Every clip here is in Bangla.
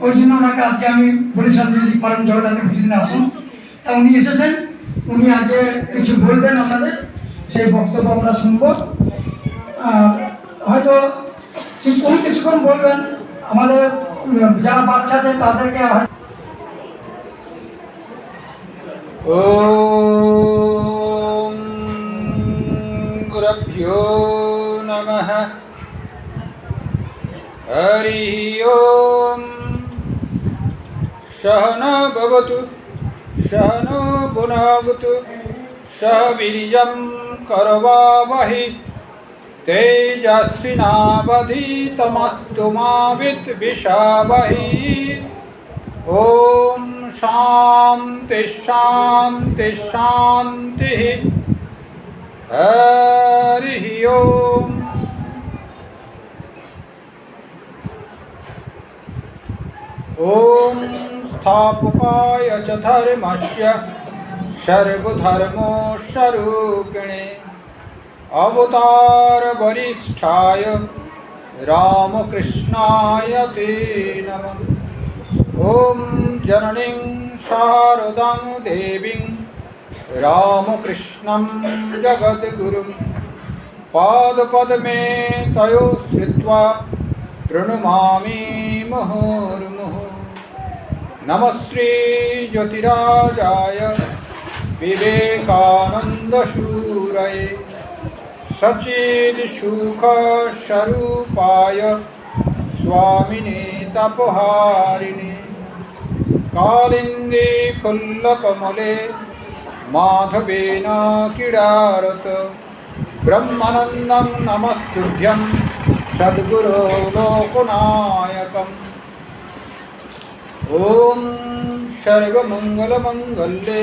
ওই জন্য ওনাকে আজকে আমি বলেছিলাম যে যদি পারেন জগদ্ধাত্রী পুজোর দিনে আসুন। তা উনি এসেছেন, উনি আজকে কিছু বলবেন আপনাদের, সেই বক্তব্য আমরা শুনবো। হয়তো উনি কিছুক্ষণ বলবেন, আমাদের যারা বাচ্চা আছে তাদেরকে ওম গুরুভ্যো নমঃ। হরি ওম। সহনা ভবতু সহনো ভুনক্তু সহ বীর্যং করবাবহৈ তেজস্বিনাবধীতমস্তু মা বিদ্বিষাবহৈ। ওম শান্তি শান্তি শান্তি। হরি ওম। ওম স্থাপকায় চ ধর্মস্য সর্বধর্মস্বরূপিণে অবতার বরিষ্ঠায় রামকৃষ্ণায় তে নমঃ। ওম জননীং শারদাং দেবীং রামকৃষ্ণং জগদ্গুরুং পাদপদ্মে তয়োঃ শ্রিত্वा প্রণমামি মুহুর্মুহুঃ। নমঃ শ্রী জ্যোতিরাজায় বিবেকানন্দশূরয়ে সচিৎসুখ স্বরূপায় স্বামিনে তাপহারিণে কালিন্দী ফুল্লকমলে মাধবেন ক্রীড়ারত ব্রহ্মানন্দং নমস্তুভ্যং সদ্গুরো লোকনায়কম। ওম সর্বমঙ্গলমঙ্গলে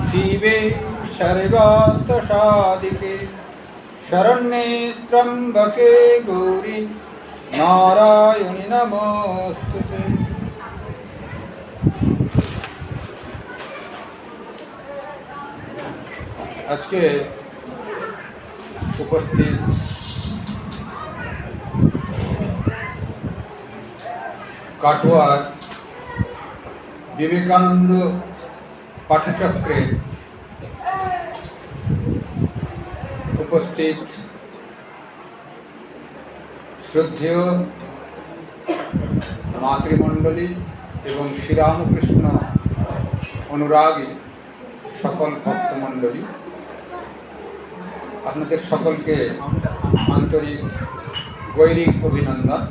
শিবে সর্বার্থসাধিকে শরণ্যে ত্র্যম্বকে গৌরী নারায়ণী নমস্তুতে। আজকে উপস্থিত কাটোয়ার বিবেকানন্দ পাঠচক্রে উপস্থিত শ্রদ্ধেয় মাতৃমণ্ডলী এবং শ্রীরামকৃষ্ণ অনুরাগী সকল ভক্তমণ্ডলী, আপনাদের সকলকে আন্তরিক গৈরিক অভিনন্দন।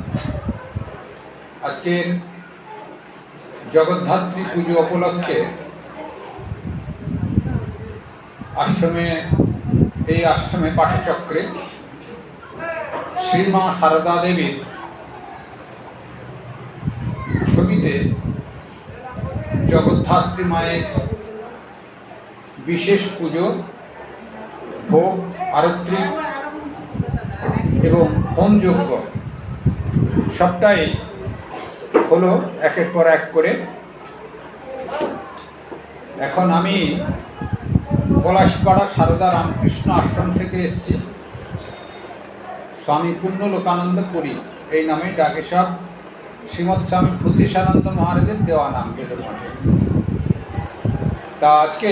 আজকের জগদ্ধাত্রী পুজো উপলক্ষে এই আশ্রমে পাঠচক্রে শ্রীমা সারদা দেবীর ছবিতে জগদ্ধাত্রী মায়ের বিশেষ পুজো, ভোগ আরতি এবং হোমযজ্ঞ সবটাই হলো একের পর এক করে। এখন আমি পলাশপাড়া সারদা রামকৃষ্ণ আশ্রম থেকে এসেছি। স্বামী পূর্ণলোকানন্দ পুরী এই নামে ডাকে সব শ্রীমৎ স্বামী ভূতিসানন্দ মহারাজের দেওয়া নাম বেলুরমঠে। তা আজকে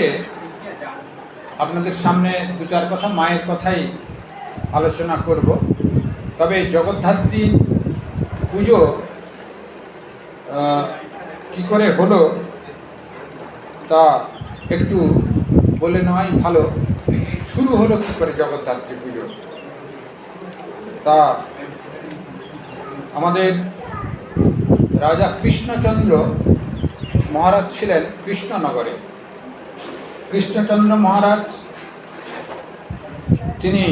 আপনাদের সামনে দু চার কথা মায়ের কথাই আলোচনা করব। তবে জগদ্ধাত্রী পুজো কি করে হলো তা একটু বলে নেওয়াই ভালো। শুরু হলো কি করে জগদ্ধাত্রী পুজো? তা আমাদের রাজা কৃষ্ণচন্দ্র মহারাজ ছিলেন কৃষ্ণনগরে। কৃষ্ণচন্দ্র মহারাজ তিনি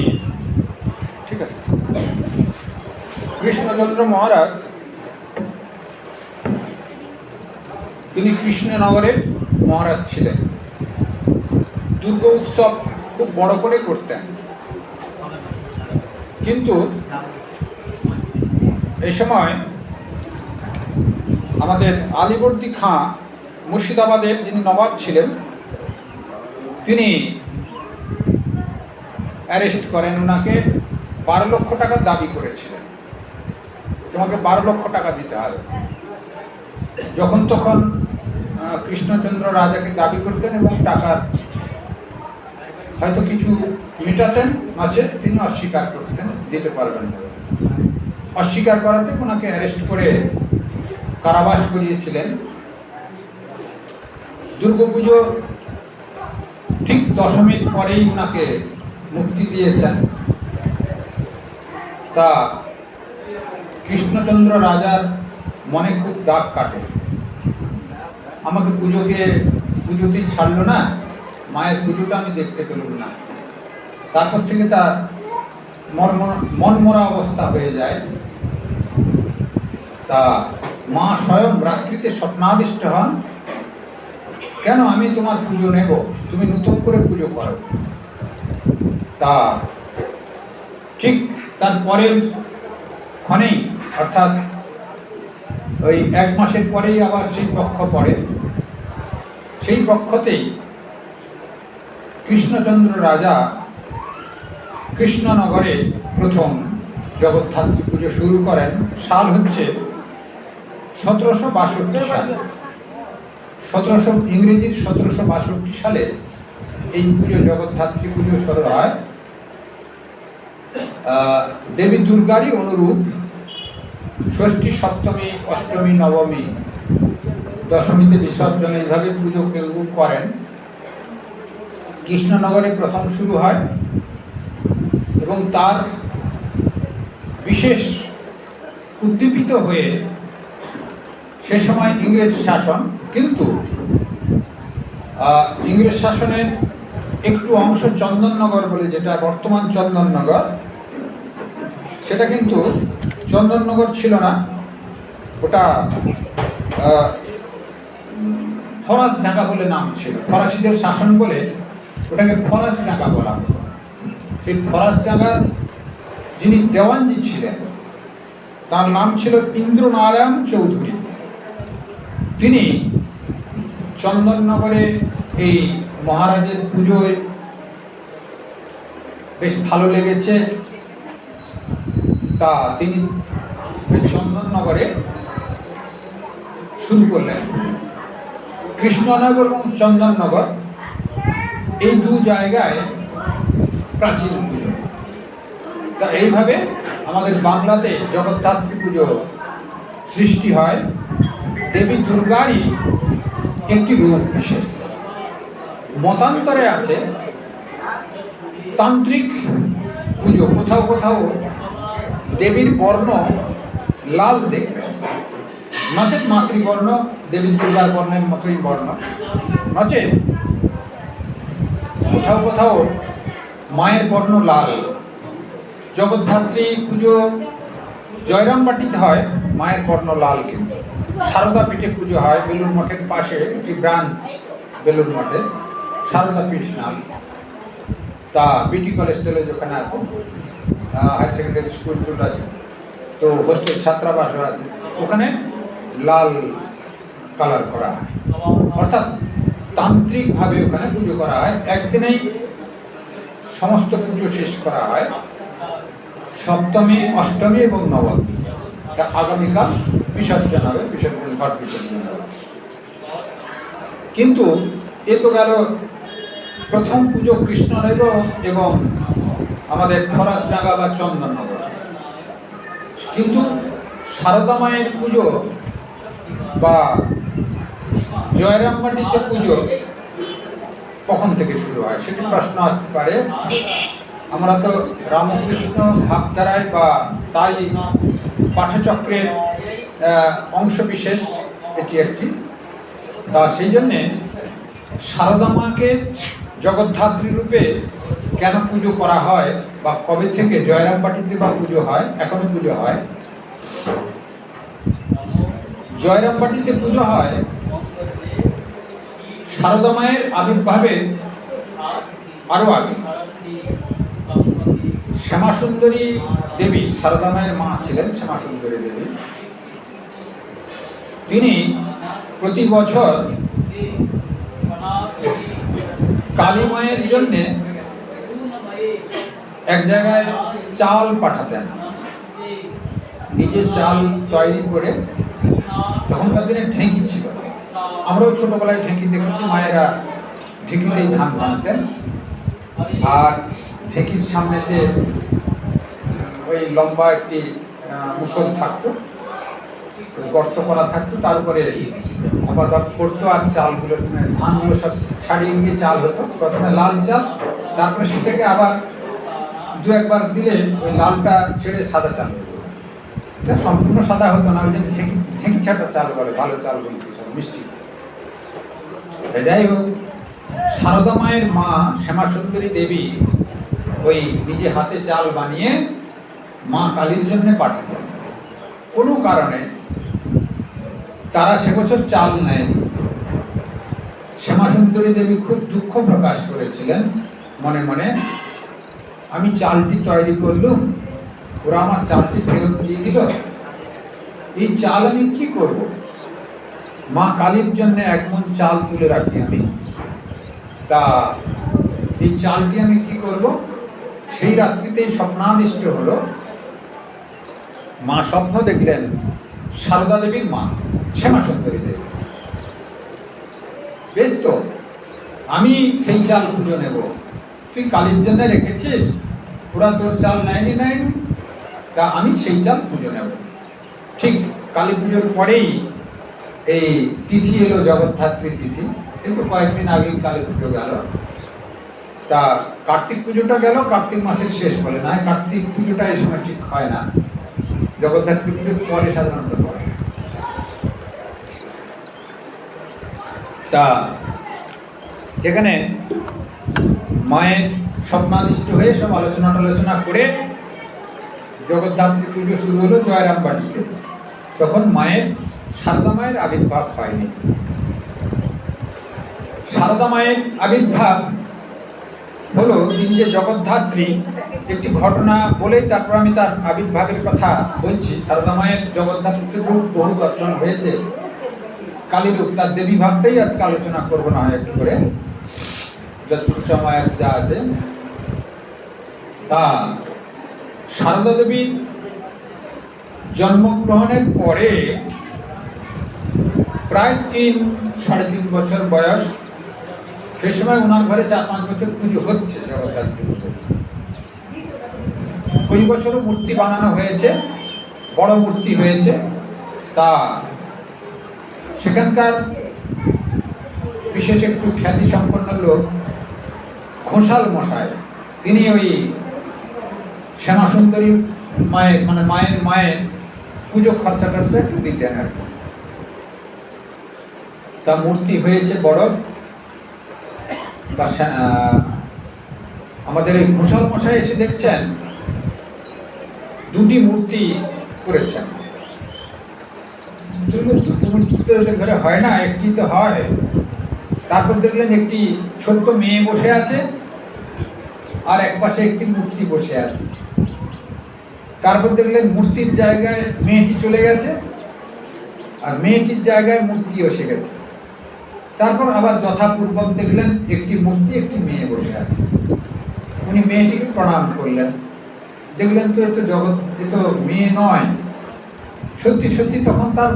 কৃষ্ণচন্দ্র মহারাজ তিনি কৃষ্ণনগরের মহারাজ ছিলেন। দুর্গা উৎসব খুব বড় করে করতেন, কিন্তু এই সময় আমাদের আলীবর্দী খাঁ মুর্শিদাবাদের যিনি নবাব ছিলেন তিনি অ্যারেস্ট করেন। ওনাকে 12 লক্ষ টাকা দাবি করেছিলেন, তোমাকে 12 লক্ষ টাকা দিতে হবে। যখন তখন কৃষ্ণচন্দ্র রাজাকে দাবি করতেন এবং টাকার হয়তো কিছু মেটাতেন, নচেত তিনি অস্বীকার করতেন, দিতে পারবেন না। অস্বীকার করাতে ওনাকে অ্যারেস্ট করে কারাবাস করিয়েছিলেন। দুর্গাপুজো ঠিক দশমীর পরেই ওনাকে মুক্তি দিয়েছেন। তা কৃষ্ণচন্দ্র রাজার মনে খুব দাগ কাটে, আমাকে পুজোতেই ছাড়লো না, মায়ের পুজোটা আমি দেখতে পেলাম না। তারপর থেকে তার মনমরা অবস্থা হয়ে যায়। তা মা স্বয়ং রাত্রিতে স্বপ্নাদিষ্ট হন, কেন আমি তোমার পুজো নেব, তুমি নতুন করে পুজো করো। তা ঠিক তার পরের ক্ষণেই, অর্থাৎ ওই 1 মাসের পরেই আবার সেই পক্ষ পড়ে। সেই পক্ষতেই কৃষ্ণচন্দ্র রাজা কৃষ্ণনগরে প্রথম জগদ্ধাত্রী পুজো শুরু করেন। সাল হচ্ছে 1762 সাল। ইংরেজির 1762 সালে এই পুজো জগদ্ধাত্রী পুজো শুরু হয়। দেবী দুর্গারই অনুরূপ ষষ্ঠী, সপ্তমী, অষ্টমী, নবমী, দশমীতে বিসর্জন, এইভাবে পুজো কেউ করেন। কৃষ্ণনগরে প্রথম শুরু হয় এবং তার বিশেষ উদ্দীপিত হয়ে সে সময় ইংরেজ শাসন, কিন্তু ইংরেজ শাসনের একটু অংশ চন্দননগর বলে, যেটা বর্তমান চন্দননগর, সেটা কিন্তু চন্দননগর ছিল না, ওটা ফরাসডাঙ্গা বলে নাম ছিল। ফরাসিদের শাসন বলে ওটাকে ফরাসডাঙ্গা বলা হতো। এই ফরাসডাঙ্গার যিনি দেওয়ানজি ছিলেন তার নাম ছিল ইন্দ্রনারায়ণ চৌধুরী। তিনি চন্দননগরে এই মহারাজের পুজোয় বেশ ভালো লেগেছে, তা তিনি চন্দননগরে শুরু করলেন। কৃষ্ণনগর এবং চন্দননগর এই দু জায়গায় প্রাচীন পুজো। তা এইভাবে আমাদের বাংলাতে জগদ্ধাত্রী পুজো সৃষ্টি হয়। দেবী দুর্গারই একটি রূপ বিশেষ। মতান্তরে আছে তান্ত্রিক পুজো, কোথাও কোথাও দেবীর বর্ণ লাল দেখবেন, নচেত মাতৃবর্ণ, দেবী দুর্গার বর্ণের মতোই বর্ণ, নচেত কোথাও কোথাও মায়ের বর্ণ লাল। জগদ্ধাত্রী পুজো জয়রামবাটিতে হয়, মায়ের বর্ণ লাল। কিন্তু সারদা পীঠে পুজো হয়, বেলুর মঠের পাশে একটি ব্রাঞ্চ, বেলুর মঠে সারদা পীঠ নাম। তা বিটি কলেজ টলেজ ওখানে আছে, হায়ার সেকেন্ডারি স্কুল টুল আছে, তো হোস্টেল ছাত্রাবাসও আছে, ওখানে লাল কালার করা হয়। অর্থাৎ তান্ত্রিকভাবে ওখানে পুজো করা হয়। একদিনেই সমস্ত পুজো শেষ করা হয়, সপ্তমী, অষ্টমী এবং নবমী। তা আগামীকাল বিসর্জন হবে, বিসর্জন ঘট বিসর্জন হবে। কিন্তু এ তো গেল প্রথম পুজো কৃষ্ণনগর এবং আমাদের ফরাসডাঙ্গা বা চন্দননগর। কিন্তু সারদা মায়ের পুজো বা জয়রামবাটিতে পুজো কখন থেকে শুরু হয়, সেটি প্রশ্ন আসতে পারে। আমরা তো রামকৃষ্ণ ভাবধারায় বা তাই পাঠচক্রের অংশ বিশেষ এটি একটি। তা সেই জন্যে সারদা মাকে জগদ্ধাত্রী রূপে কেন পুজো করা হয় বা কবে থেকে জয়রামবাটিতে বা পুজো হয়, এখনো পুজো হয়। জয়রামবাটিতে পুজো হয় সারদা মায়ের আবির্ভাবের আরো আগে। শ্যামাসুন্দরী দেবী, সারদা মায়ের মা ছিলেন শ্যামাসুন্দরী দেবী। তিনি প্রতি বছর কালী মায়ের জন্য এক জায়গায় চাল পাঠাতেন, নিজে চাল তৈরি করে। তখনকার দিনে ঢেঁকি ছিল। আমরাও ছোটবেলায় ঢেঁকি দেখেছি, মায়েরা ঢেঁকিতেই ধান ভাঙতেন। আর ঢেঁকির সামনেতে ওই লম্বা একটি মুসল থাকতো, ওই গর্ত করা থাকতো, তার উপরে ধাপাধাপ করতো আর চালগুলো ধানগুলো সব ছাড়িয়ে গিয়ে চাল হতো। প্রথমে লাল চাল, তারপরে সেটাকে আবার দু একবার দিলে ওই লালটা ছেড়ে সাদা চাল হতো। এটা সম্পূর্ণ সাদা হতো না, ওই জন্য ঢেঁকি ঢেঁকি ছাটা চাল বলে, ভালো চাল বলতে সব মিষ্টি। যাই হোক, সারদা মায়ের মা শ্যামাসুন্দরী দেবী ওই নিজে হাতে চাল বানিয়ে মা কালীর জন্য পাঠাতেন। কোনো কারণে তারা সে বছর চাল নেয়নি। শ্যামাসুন্দরী দেবী খুব দুঃখ প্রকাশ করেছিলেন মনে মনে, আমি চালটি তৈরি করলুম, ওরা আমার চালটি ফেরত দিয়ে দিল, এই চাল আমি কি করব? মা কালীর জন্য 1 মণ চাল তুলে রাখি আমি, তা এই চালটি আমি কি করব? সেই রাত্রিতেই স্বপ্নাদিষ্ট হলো, মা স্বপ্ন দেখলেন সারদা দেবীর মা শ্যামাসুন্দরী দেবী, বেশ তো আমি সেই চাল পুজো নেব, তুই কালীর জন্য রেখেছিস, ওরা তোর চাল নেয়নি, তা আমি সেই চাল পুজো নেব। ঠিক কালী পুজোর পরেই এই তিথি এলো, জগদ্ধাত্রী তিথি, কিন্তু কয়েকদিন আগেই কালী পুজো গেল। তা কার্তিক পুজোটা গেল কার্তিক মাসের শেষ বলে, না কার্তিক পুজোটা এই সময় ঠিক হয় না, জগদ্ধাত্রী পুজোর পরে সাধারণত হয়। তা সেখানে মায়ের স্বপ্নাদিষ্ট হয়ে সব আলোচনা করে জগদ্ধাত্রী পুজো শুরু হলো জয়রামবাটিতে। তখন সারদা মায়ের আবির্ভাব হয়নি। সারদা মায়ের আবির্ভাব হলো তিনি যে জগদ্ধাত্রী, একটি ঘটনা বলেই তারপর আমি তার আবির্ভাবের কথা বলছি। সারদা মায়ের জগদ্ধাত্রীতে বহু দর্শন হয়েছে, কালীরূপ, তার দেবী ভাবটাই আজকে আলোচনা করবো না হয় একটু করে, যতটুকু সময় আছে যা আছে। তা সারদা দেবীর জন্মগ্রহণের পরে প্রায় 3-3.5 বছর বয়স, সেই সময় ওনার ঘরে 4-5 বছর পুজো হচ্ছে জগদ্ধাত্রী পুজো। ওই বছরও মূর্তি বানানো হয়েছে, বড় মূর্তি হয়েছে। তা সেখানকার বিশেষ একটু খ্যাতি সম্পন্ন লোক ঘোষাল মশাই, তিনি ওই শ্যামাসুন্দরী মায়ের মায়ের পুজো খরচা একটু দিতেন আর কি। তা মূর্তি হয়েছে বড়। তা আমাদের এই ঘোষাল মশাই এসে দেখছেন 2টি মূর্তি করেছেন। দুটো মূর্তি তো ঘরে হয় না, একটি তো হয়। তারপর দেখলেন একটি ছোট্ট মেয়ে বসে আছে, আর এক পাশে একটি মূর্তি বসে আছে। তারপর দেখলেন মূর্তির জায়গায় মেয়েটি চলে গেছে, আর মেয়েটির জায়গায় মূর্তি এসে গেছে। তারপর আবার যথাপূর্বক দেখলেন একটি মূর্তি, একটি মেয়ে বসে আছে। উনি মেয়েটিকে প্রণাম করলেন, দেখলেন তো এ তো মেয়ে নয়। সত্যি সত্যি তখন তার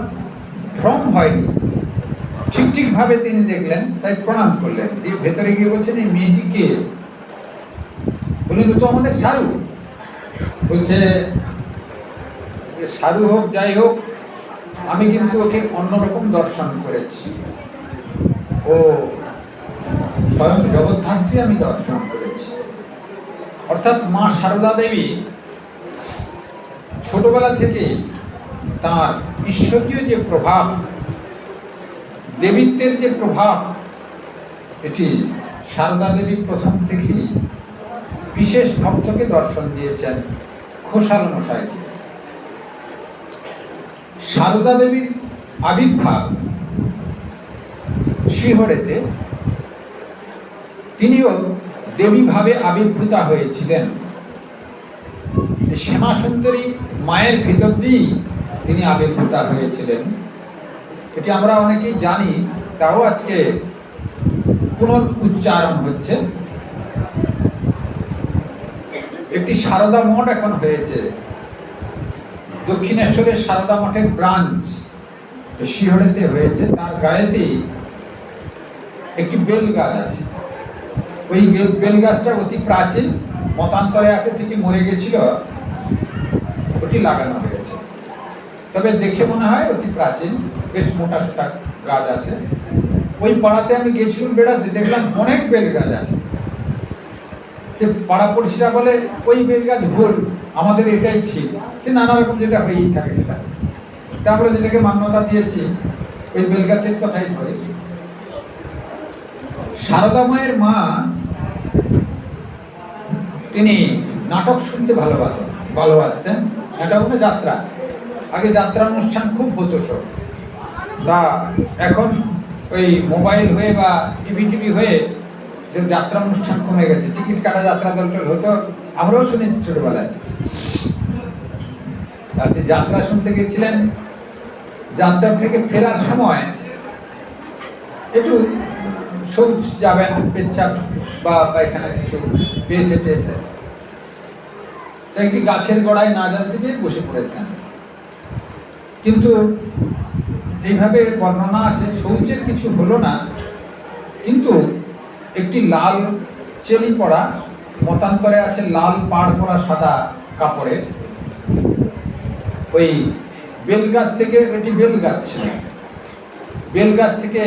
ভ্রম হয়নি, ঠিক ভাবে তিনি দেখলেন, তাই প্রণাম করলেন। দিয়ে ভেতরে গিয়ে বলছেন, এই মেয়েটি কে? বললেন তো আমাদের সারু। বলছে, সারু হোক যাই হোক, আমি কিন্তু ওকে অন্যরকম দর্শন করেছি, ও স্বয়ং জগদ্ধাত্রী আমি দর্শন করেছি। অর্থাৎ মা সারদা দেবী ছোটবেলা থেকে তার ঈশ্বরীয় যে প্রভাব, দেবীত্বের যে প্রভাব, এটি সারদা দেবী প্রথম থেকেই বিশেষ ভক্তকে দর্শন দিয়েছেন, ঘোষাল মশাইকে। সারদা দেবীর আবির্ভাব শিহরেতে, তিনিও দেবীভাবে আবির্ভূতা হয়েছিলেন। শ্যামাসুন্দরী মায়ের ভিতর দিয়েই তিনি আবির্ভূতা হয়েছিলেন, এটি আমরা অনেকেই জানি, তাও আজকে পুনরুচ্চারণ হচ্ছে। একটি সারদা মঠ এখন হয়েছে, দক্ষিণেশ্বরের সারদা মঠের ব্রাঞ্চ শিহড়েতে হয়েছে, তার গায়েতেই একটি বেল গাছ আছে। ওই বেল গাছটা অতি প্রাচীন, মতান্তরে আছে, সেটি মরে গেছিল, ওটি লাগানো হয়েছে। তবে দেখে মনে হয় অতি প্রাচীন, বেশ মোটা সোটা গাছ আছে। ওই পাড়াতে আমি গেছিলাম বেড়াতে, দেখলাম অনেক বেল গাছ আছে। সে পাড়াপড়শিরা বলে ওই বেল গাছ ভুল, আমাদের এটাই ঠিক। সে নানা রকম যেটা হয়েই থাকে সেটা। তারপরে যেটাকে মান্যতা দিয়েছি ওই বেল গাছের কথাই ধরে। সারদা মায়ের মা তিনি নাটক শুনতে ভালোবাসতেন। নাটক মানে যাত্রা, আগে যাত্রা অনুষ্ঠান খুব হতো সব। তা এখন ওই মোবাইল হয়ে বা টিভি হয়ে যে যাত্রা অনুষ্ঠান কমে গেছে, টিকিট কাটা যাত্রা দলটল হতো, আমরাও শুনেছি ছোটবেলায়। আর সে যাত্রা শুনতে গেছিলেন, যাত্রা থেকে ফেরার সময় একটু শৌচ যাবেন, পেচ্ছাপ বা পায়খানা কিছু পেয়েছে টেয়েছে, তো একটি গাছের গোড়ায় না জানতে পেয়ে বসে পড়েছেন। কিন্তু এইভাবে বর্ণনা আছে, শৌচের কিছু হলো না, কিন্তু একটি লাল চেলি পরা, মতান্তরে আছে লাল পাড় পরা সাদা কাপড়ে, ওই বেল গাছ থেকে, এটি বেল গাছ ছিল, বেল গাছ থেকে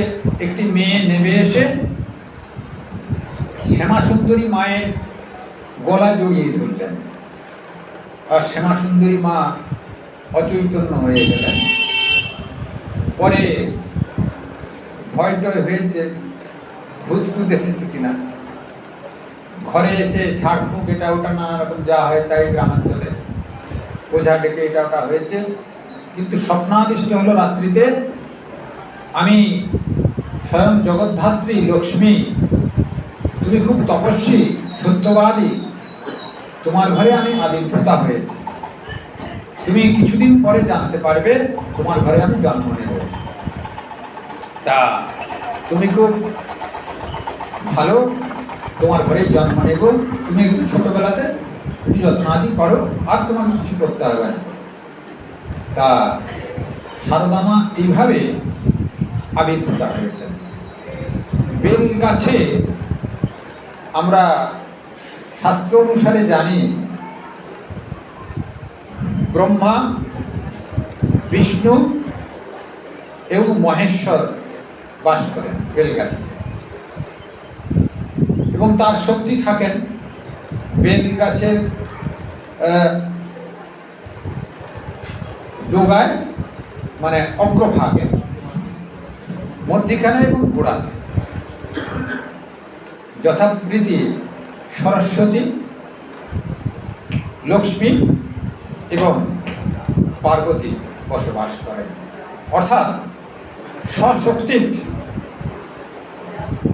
একটি মেয়ে নেমে এসে শ্যামা সুন্দরী মায়ের গলা জড়িয়ে ধরলেন। আর শ্যামা সুন্দরী মা অচৈতন্য হয়ে গেলেন। পরে ভয় টয় হয়েছে, ভূত এসেছে কিনা, ঘরে এসে ঝাড়ফুঁক এটা ওটা নানা রকম যা হয় তাই গ্রামাঞ্চলে, ওঝা ডেকে এটা ওটা হয়েছে। কিন্তু স্বপ্নাদিষ্ট হলো রাত্রিতে আমি স্বয়ং জগদ্ধাত্রী লক্ষ্মী, তুমি খুব তপস্বী সত্যবাদী, তোমার ঘরে আমি আবির্ভূতা হয়েছি, তুমি কিছুদিন পরে জানতে পারবে তোমার ঘরে আমি জন্ম নেব। তা তুমি খুব ভালো, তোমার ঘরে জন্ম নেব, তুমি একটু ছোটবেলাতে তুমি যত্ন আদি করো, আর তোমাকে কিছু করতে হবে না। তা সারদা মা এইভাবে আবির্ভূতা হয়েছেন। বেল গাছে আমরা শাস্ত্র অনুসারে জানি ব্রহ্মা, বিষ্ণু এবং মহেশ্বর বাস করেন বেল গাছে, এবং তার শক্তি থাকেন বেল গাছের ডোগায়, মানে অগ্রভাগে, মধ্যিখানে এবং গোড়াতে। যথারীতি সরস্বতী, লক্ষ্মী এবং পার্বতী বসবাস করেন, অর্থাৎ স্বশক্তি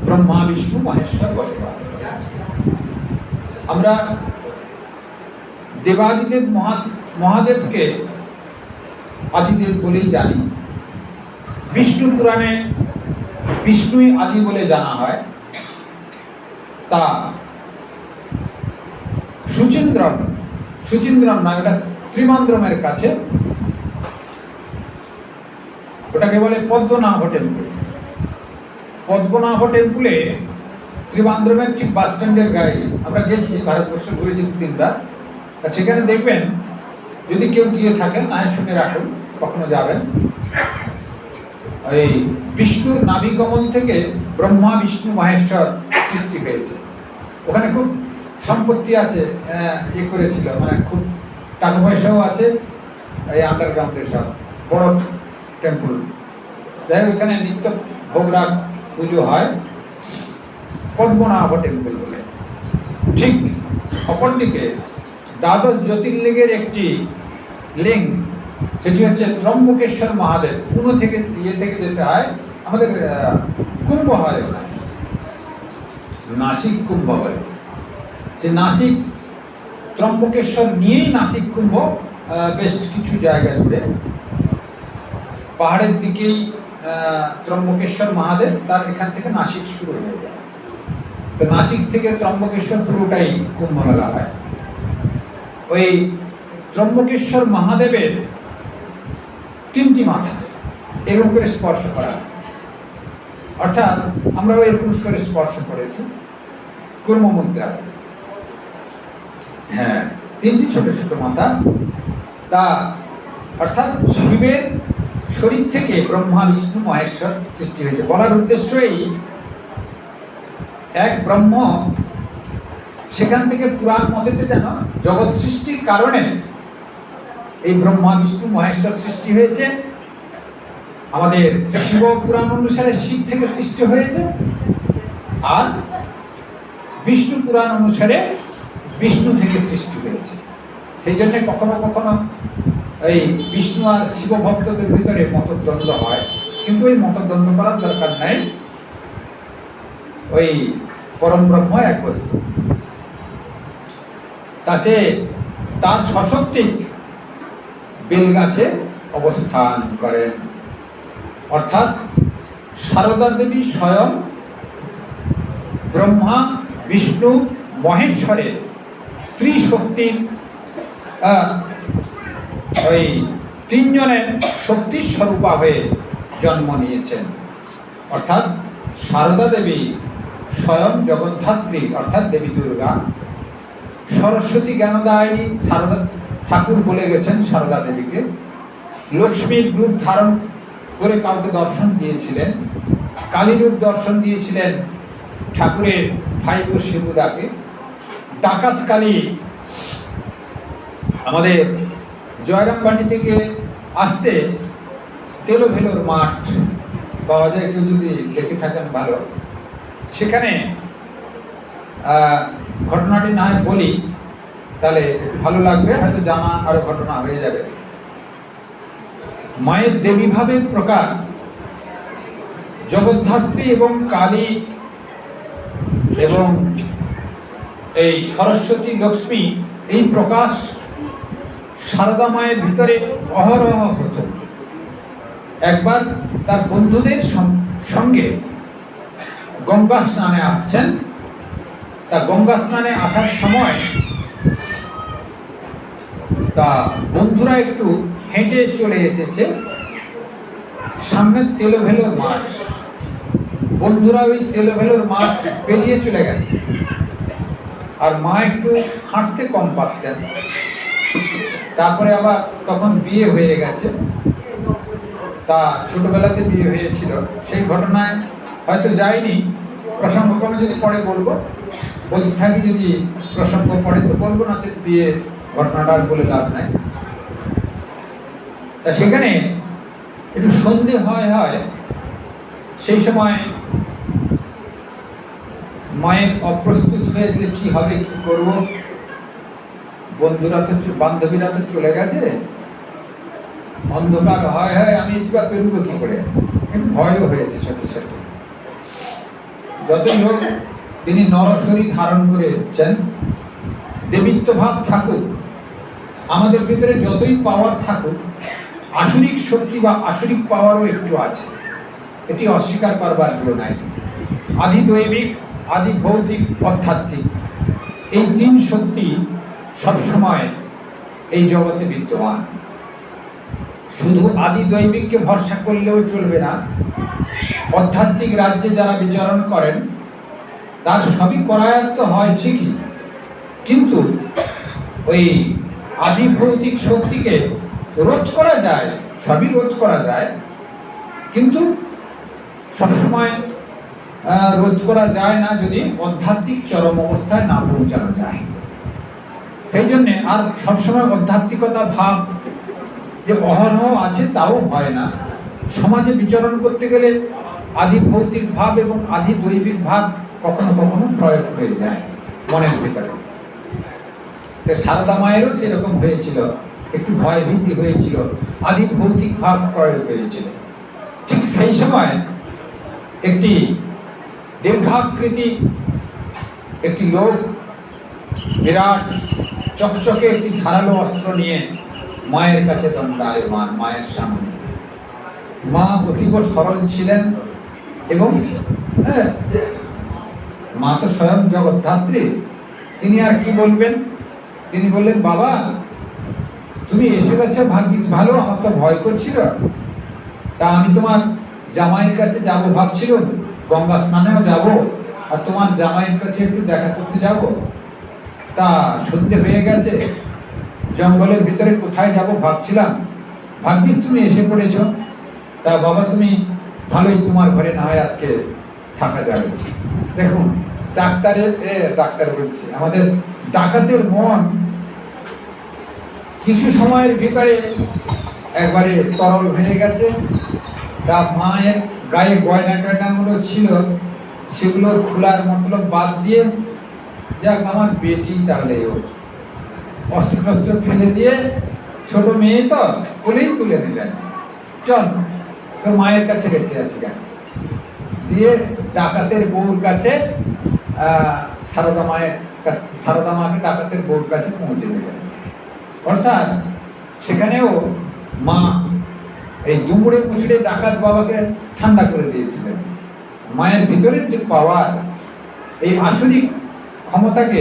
ব্রহ্মা, বিষ্ণু, মহেশ্বর বসবাস করেন। আমরা দেবাদিদেব মহাদেবকে আদিদেব বলেই জানি। বিষ্ণু পুরাণে বিষ্ণুই আদি বলে জানা হয়। তা সুচিন্দ্রম না, ওটা ত্রিমান্দ্রমের কাছে, ওটাকে বলে পদ্মনাভ টেম্পল। পদ্মনাভ টেম্পলে ত্রিমান্দ্রমের ঠিক বাস স্ট্যান্ডের গায়ে আমরা গেছি, ভারতবর্ষ ঘুরেছি 3বার। তা সেখানে দেখবেন, যদি কেউ গিয়ে থাকেন না শুনে রাখুন, কখনো যাবেন, এই বিষ্ণুর নাভিকমল থেকে ব্রহ্মা, বিষ্ণু, মহেশ্বর সৃষ্টি হয়েছে। ওখানে খুব সম্পত্তি আছে, করেছিল, মানে খুব টাকা পয়সাও আছে, এই আন্ডারগ্রাউন্ডের সব বড় টেম্পল। যাই হোক, এখানে নিত্য ভোগরাগ পুজো হয়, পদ্মনাভ টেম্পল বলে। ঠিক অপরদিকে দ্বাদশ জ্যোতির্লিঙ্গের একটি লিঙ্গ, সেটি হচ্ছে ত্রম্বকেশ্বর মহাদেব। পুনে থেকে থেকে যেতে হয়, আমাদের কুম্ভ হয়, নাসিক কুম্ভ বলে। সে নাসিক ত্রম্বকেশ্বর নিয়েই নাসিক কুম্ভ, বেশ কিছু জায়গা জুড়ে পাহাড়ের দিকেই ত্রম্বকেশ্বর মহাদেব, তার এখান থেকে নাসিক শুরু হয়ে যায়। তো নাসিক থেকে ত্রম্বকেশ্বর পুরোটাই কুম্ভ মেলা হয়। ওই ত্রম্বকেশ্বর মহাদেবের 3টি মাথা, এরকম করে স্পর্শ করা, অর্থাৎ আমরাও এরকম করে স্পর্শ করেছি কর্ম মুদ্রা। হ্যাঁ, 3টি ছোট ছোট মাথা। তা অর্থাৎ শিবের শরীর থেকে ব্রহ্মা বিষ্ণু মহেশ্বর সৃষ্টি হয়েছে। বলার উদ্দেশ্যই এক ব্রহ্ম, সেখান থেকে পুরাণ মতেতে যেন জগৎ সৃষ্টির কারণে এই ব্রহ্মা বিষ্ণু মহেশ্বর সৃষ্টি হয়েছে। আমাদের শিব পুরাণ অনুসারে শিব থেকে সৃষ্টি হয়েছে, আর বিষ্ণু পুরাণ অনুসারে বিষ্ণু থেকে সৃষ্টি হয়েছে। সেই জন্য কখনো কখনো এই বিষ্ণু আর শিব ভক্তদের ভিতরে মতদ্বন্দ্ব হয়, কিন্তু ওই মতদ্বন্দ্ব করার দরকার নাই। ওই পরম ব্রহ্ম এক বস্তু। তা সে তার সশক্তিক বেলগাছে অবস্থান করেন, অর্থাৎ সারদা দেবী স্বয়ং ব্রহ্মা বিষ্ণু মহেশ্বরের ত্রিশক্তির ওই 3 জনের শক্তির স্বরূপা হয়ে জন্ম নিয়েছেন। অর্থাৎ সারদা দেবী স্বয়ং জগদ্ধাত্রী অর্থাৎ দেবী দুর্গা, সরস্বতী জ্ঞানদায়িনী সারদা ঠাকুর বলে গেছেন সারদা দেবীকে, লক্ষ্মীর রূপ ধারণ করে কাউকে দর্শন দিয়েছিলেন, কালী রূপ দর্শন দিয়েছিলেন ঠাকুরের ভাইপো শিবুদাকে, ডাকাত কালী আমাদের জয়রামবাটি থেকে আসতে তেলোভেলোর মাঠ পাওয়া যায়, কেউ যদি দেখে থাকেন ভালো। সেখানে ঘটনাটি না বলি তাহলে ভালো লাগবে, হয়তো জানা আরো ঘটনা হয়ে যাবে। মায়ের দেবী ভাবের প্রকাশ জগদ্ধাত্রী এবং কালী এবং এই সরস্বতী লক্ষ্মী, এই প্রকাশ সারদা মায়ের ভিতরে অহরহ হতো। একবার তার বন্ধুদের সঙ্গে গঙ্গা স্নানে আসছেন। তা গঙ্গা স্নানে আসার সময় তা বন্ধুরা একটু হেঁটে চলে এসেছে সামনের তেলোভেলোর মাঠ। বন্ধুরা ওই তেলোভেলোর মাঠ পেরিয়ে চলে গেছে, আর মা একটু হাঁটতে কম পারতেন। তারপরে আবার তখন বিয়ে হয়ে গেছে, তা ছোটবেলাতে বিয়ে হয়েছিল। সেই ঘটনায় হয়তো যায়নি, প্রসঙ্গক্রমে যদি পরে বলবো, বলতে থাকি, যদি প্রসঙ্গ পড়ে তো বলবো, না বিয়ে ঘটনাটা আর বলে লাভ নাই। তা সেখানে একটু সন্ধে হয়, সেই সময় মায়ের অপ্রস্তুত হয়েছে, কি হবে কি করব, বন্ধুরা তো বান্ধবীরা তো চলে গেছে, অন্ধকার হয় আমি কিবা পেরুবো কি করে, একটু ভয়ও হয়েছে সত্যি সত্যি। যতই হোক তিনি নরশরীর ধারণ করে এসেছেন, দেবীত্ব ভাব থাকুক আমাদের ভিতরে, যতই পাওয়ার থাকুক, আসরিক শক্তি বা আসরিক পাওয়ারও একটু আছে, এটি অস্বীকার করবার কেউ নাই। আদি দৈবিক, আদি ভৌতিক, আধ্যাত্মিক, এই 3 শক্তি সবসময় এই জগতে বিদ্যমান। শুধু আদি দৈবিককে ভরসা করলেও চলবে না। আধ্যাত্মিক রাজ্যে যারা বিচরণ করেন তার সবই করায়ত্ত হয় ঠিকই, কিন্তু ওই আদি ভৌতিক শক্তিকে রোধ করা যায়, সবই রোধ করা যায়, কিন্তু সবসময় রোধ করা যায় না যদি আধ্যাত্মিক চরম অবস্থায় না পৌঁছানো যায়। সেই জন্যে আর সবসময় আধ্যাত্মিকতা ভাব যে অহরহ আছে তাও হয় না। সমাজে বিচরণ করতে গেলে আদি ভৌতিক ভাব এবং আদি দৈবিক ভাব কখনো কখনো প্রয়োগ হয়ে যায় মনের ভিতরে। সারদা মায়েরও সেরকম হয়েছিল, একটু ভয় ভীতি হয়েছিল, আদি ভৌতিক ভাব প্রয়োগ হয়েছিল। ঠিক সেই সময় একটি দীর্ঘাকৃতি একটি লোক বিরাট চকচকে একটি ধারালো অস্ত্র নিয়ে মায়ের কাছে দণ্ডায়মান, মায়ের সামনে। মা অতীব সরল ছিলেন এবং মা তো স্বয়ং জগদ্ধাত্রী, তিনি আর কি বলবেন, তিনি বললেন, বাবা তুমি এসে গেছে, ভাগ্যিস ভালো, আমার তো ভয় করছিল। তা আমি তোমার জামাইয়ের কাছে যাব ভাবছিলাম, গঙ্গা স্নানেও যাব, আর তোমার জামাইয়ের কাছে একটু দেখা করতে যাব। তা সন্ধে হয়ে গেছে, জঙ্গলের ভিতরে কোথায় যাব ভাবছিলাম, ভাগ্যিস তুমি এসে পড়েছো। তা বাবা তুমি ভালোই, তোমার ঘরে না হয় আজকে থাকা যাবে। দেখুন ডাক্তার বলছি, আমাদের ডাকাতের মন কিছু সময়ের ভিতরে একবারে তরল হয়ে গেছে। তা মায়ের গায়ে গয়না টয়নাগুলো ছিল, সেগুলো খোলার মতলব বাদ দিয়ে, যাক আমার বেটি তাহলে অস্ত্র টস্ত্র ফেলে দিয়ে, ছোট মেয়ে তো কোলেই তুলে নিলেন, চল তো মায়ের কাছে রেখে আসি কেন, দিয়ে ডাকাতের বউর কাছে সারদা মাকে ডাকাতের বউর কাছে পৌঁছে দিলেন। অর্থাৎ সেখানেও মা এই দুমড়ে মুচড়ে ডাকাত বাবাকে ঠান্ডা করে দিয়েছিলেন। মায়ের ভিতরের যে পাওয়ার, এই আসরিক ক্ষমতাকে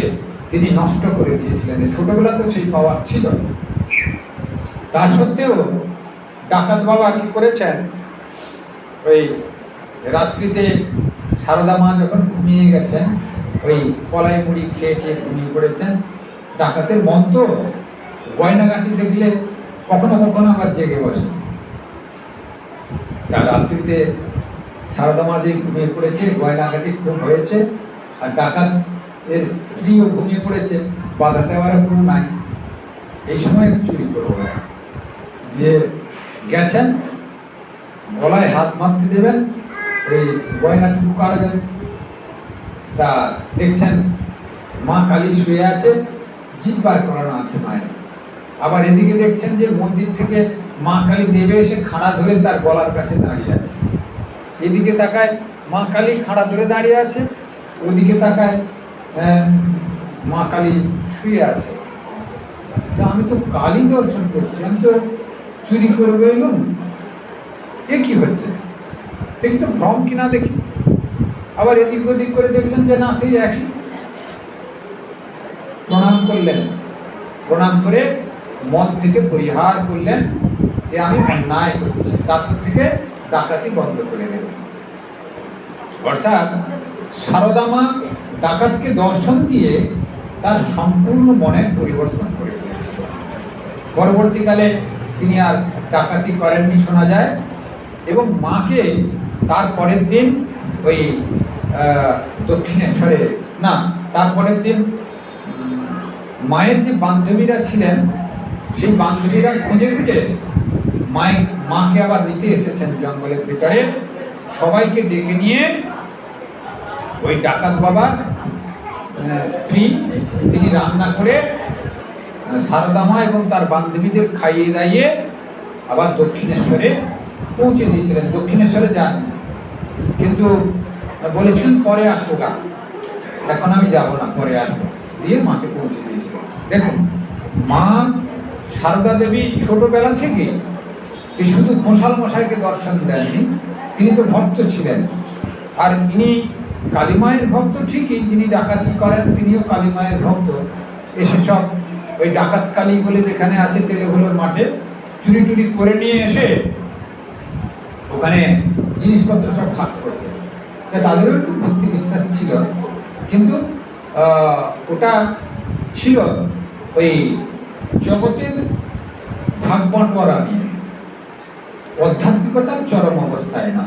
তিনি নষ্ট করে দিয়েছিলেন। ছোটবেলা তো সেই পাওয়ার ছিল, তা সত্ত্বেও ডাকাত বাবা কি করেছেন, ওই রাত্রিতে সারদা মা যখন ঘুমিয়ে গেছেন, ওই কলাই মুড়ি খেয়ে খেয়ে ঘুমিয়ে পড়েছেন। ডাকাতের মন তো গয়নাগাটি দেখলে কখনো কখনো আবার জেগে বসে। তার রাত্রিতে সারদা মা যে ঘুমিয়ে পড়েছে, গয়নাগাটি খুব হয়েছে, আর ডাকাত এর স্ত্রীও ঘুমিয়ে পড়েছে, বাধা দেওয়ার কোনো নাই। এই সময় চুরি করবো যে গেছেন, গলায় হাত মারতে দেবেন, ওই গয়নাটুকু কাটবেন। তা দেখছেন মা কালী শুয়ে আছে, জিভ বার করানো আছে মায়ের। আবার এদিকে দেখছেন যে মন্দির থেকে মা কালী নেমে এসে খাড়া ধরে তার গলার কাছে দাঁড়িয়ে আছে। এদিকে তাকায় মা কালী খাড়া ধরে দাঁড়িয়ে আছে, ওদিকে তাকায় মা কালী শুয়ে আছে। তা আমি তো কালী দর্শন করছি, আমি তো চুরি করবো এলুম, এ কি হচ্ছে, দেখি তো ভ্রম কিনা দেখি। আবার এদিক ওদিক করে দেখলেন যে না, সেই একই। প্রণাম করলেন, প্রণাম করে মন থেকে পরিহার করলেন যে আমি অন্যায় করছি, তারপর থেকে ডাকাতি বন্ধ করে দেবেন। অর্থাৎ সারদা মা ডাকাতকে দর্শন দিয়ে তার সম্পূর্ণ মনের পরিবর্তন করে দিয়েছিল। পরবর্তীকালে তিনি আর ডাকাতি করেননি শোনা যায়, এবং মাকে তার পরের দিন ওই দক্ষিণেশ্বরে না, তারপরের দিন মায়ের যে বান্ধবীরা ছিলেন, সেই বান্ধবীরা খুঁজে খুঁজে মাকে আবার নিতে এসেছেন জঙ্গলের ভিতরে। সবাইকে ডেকে নিয়ে ওই ডাকাত বাবার স্ত্রী তিনি রান্না করে সারদা মা এবং তার বান্ধবীদের খাইয়ে দাইয়ে আবার দক্ষিণেশ্বরে পৌঁছে দিয়েছিলেন। দক্ষিণেশ্বরে যান, কিন্তু বলেছিলেন পরে আসবো গা, এখন আমি যাব না, পরে আসবো, দিয়ে মাকে পৌঁছে দিয়েছিলেন। দেখুন, মা সারদা দেবী ছোটবেলা থেকে শুধু ঘোষাল মশাইকে দর্শন দেননি, তিনি তো ভক্ত ছিলেন। আর ইনি কালীমায়ের ভক্ত ঠিকই, যিনি ডাকাতি করেন তিনিও কালীমায়ের ভক্ত। এসে সব ওই ডাকাত কালী বলে যেখানে আছে তেলেগুলোর মাঠে চুরি টুরি করে নিয়ে এসে ওখানে জিনিসপত্র সব ভাগ করতে। তাদেরও একটু ভক্তি বিশ্বাস ছিল, কিন্তু ওটা ছিল ওই জগতের ভাগ বন্টরা নিয়ে, আধ্যাত্মিকতার চরম অবস্থায় না।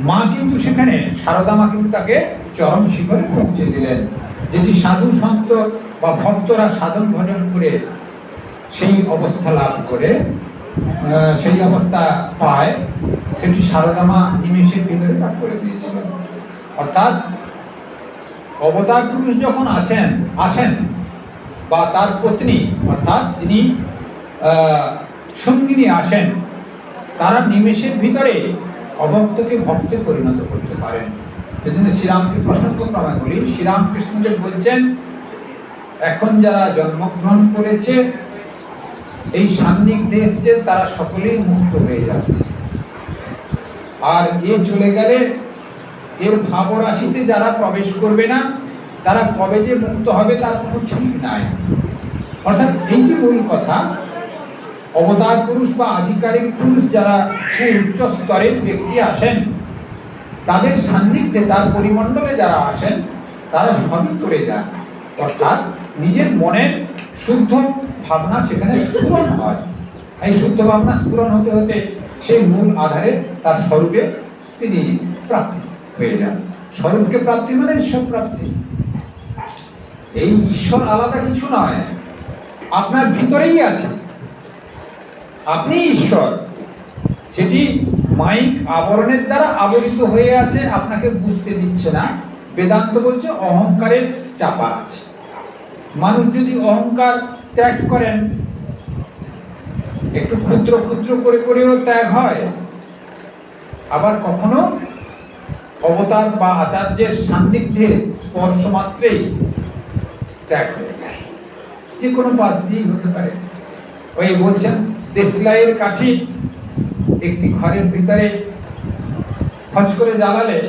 মা কিন্তু সেখানে সারদা মা কিন্তু তাকে চরম শিখরে পৌঁছে দিলেন। যেটি সাধু সন্ত বা ভক্তরা সাধন ভজন করে সেই অবস্থা লাভ করে, সেই অবস্থা পায়, সেটি সারদা মা নিমেষের ভিতরে তা করে দিয়েছিলেন। অর্থাৎ অবতার পুরুষ যখন আসেন বা তার পত্নী অর্থাৎ যিনি সঙ্গিনী আসেন, তারা নিমেষের ভিতরে অভক্তকে ভক্তে পরিণত করতে পারেন। সেজন্য শ্রীরামকে প্রসঙ্গক্রমে বলি, শ্রীরামকৃষ্ণদেব বলছেন এখন যারা জন্মগ্রহণ করেছে, এই সান্নিধ্যে এসছে, তারা সকলেই মুক্ত হয়ে যাচ্ছে। আর এ চলে গেলে এর ভাবরাশিতে যারা প্রবেশ করবে না, তারা কবে যে মুক্ত হবে তার কোনো ঠিক নাই। অর্থাৎ এই যে মূল কথা, অবতার পুরুষ বা আধিকারিক পুরুষ যারা উচ্চ স্তরের ব্যক্তি আসেন, তাদের সান্নিধ্যে, তার পরিমণ্ডলে যারা আসেন, তারা সবই করে যান। অর্থাৎ নিজের মনের শুদ্ধ ভাবনা সেখানে স্ফুরণ হয়। এই শুদ্ধ ভাবনা স্ফুরণ হতে হতে সেই মূল আধারে তার স্বরূপে তিনি প্রাপ্তি হয়ে যান। স্বরূপকে প্রাপ্তি মানে ঈশ্বর প্রাপ্তি। এই ঈশ্বর আলাদা কিছু নয়, আপনার ভিতরেই আছে, আপনি ঈশ্বর। সেটি মাইক আবরণের দ্বারা আবরিত হয়ে আছে, আপনাকে বুঝতে দিচ্ছে না। বেদান্ত বলছে অহংকারের চাপা আছে। মানুষ যদি অহংকার ত্যাগ করেন, একটু ক্ষুদ্র ক্ষুদ্র করে করেও ত্যাগ হয়, আবার কখনো অবতার বা আচার্যের সান্নিধ্যে স্পর্শ মাত্রেই ত্যাগ হয়ে যায়। যে কোনো পাশ দিয়েই হতে পারে। ওই বলছেন দেশলাইয়ের কাঠি একটি ঘরের ভিতরে খচ করে জ্বালালে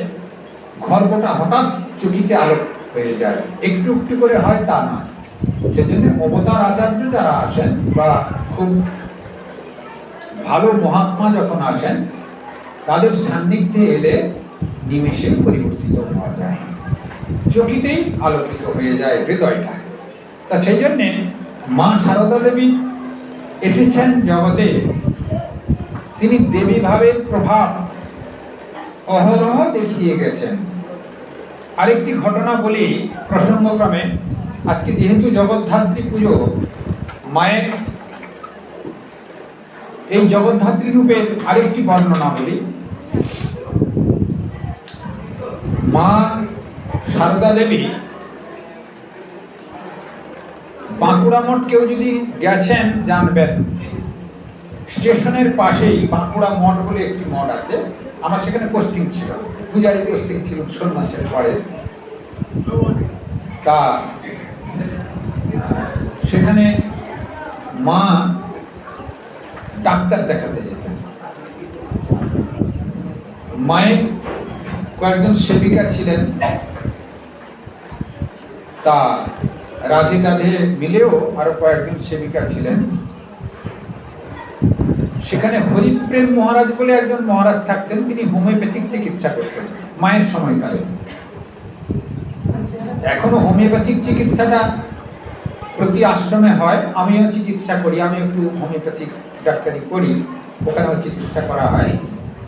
ঘরটা হঠাৎ চকিতে আলো হয়ে যায়, একটু একটু করে হয় তা নয়। সেজন্য অবতার আচার্য যারা আসেন বা খুব ভালো মহাত্মা যখন আসেন, তাদের সান্নিধ্যে এলে নিমেষে পরিবর্তিত হওয়া যায়, চকিতেই আলোকিত হয়ে যায় হৃদয়টা। তা সেই জন্যে মা সারদা দেবী এসেছেন জগতে। তিনি দেবী ভাবের প্রভাব অহরহ দেখিয়ে গেছেন। আরেকটি ঘটনা বলি প্রসঙ্গক্রমে। আজকে যেহেতু জগদ্ধাত্রী পুজো, মায়ের এই জগদ্ধাত্রী রূপের আরেকটি বর্ণনা বলি। মা সারদা দেবী বাঁকুড়া মঠ কেউ যদি গেছেন জানবেন, স্টেশনের পাশেই বাঁকুড়া মঠ বলে একটি মঠ আছে। আমার সেখানে পোস্টিং ছিল, পূজারী পোস্টিং ছিল সন্ন্যাসের পরে। তা সেখানে মা ডাক্তার দেখাতে যেতেন। মায়ের কয়েকজন সেবিকা ছিলেন, তা রাধে রাধে মিলেও আরো কয়েকজন সেবিকা ছিলেন। সেখানে হরিপ্রেম মহারাজ বলে একজন মহারাজ থাকতেন, তিনি হোমিওপ্যাথিক চিকিৎসা করতেন মায়ের সময়কালে। এখনো হোমিওপ্যাথিক চিকিৎসাটা প্রতি আশ্রমে হয়, আমিও চিকিৎসা করি, আমি একটু হোমিওপ্যাথিক ডাক্তারি করি, ওখানেও চিকিৎসা করা হয়।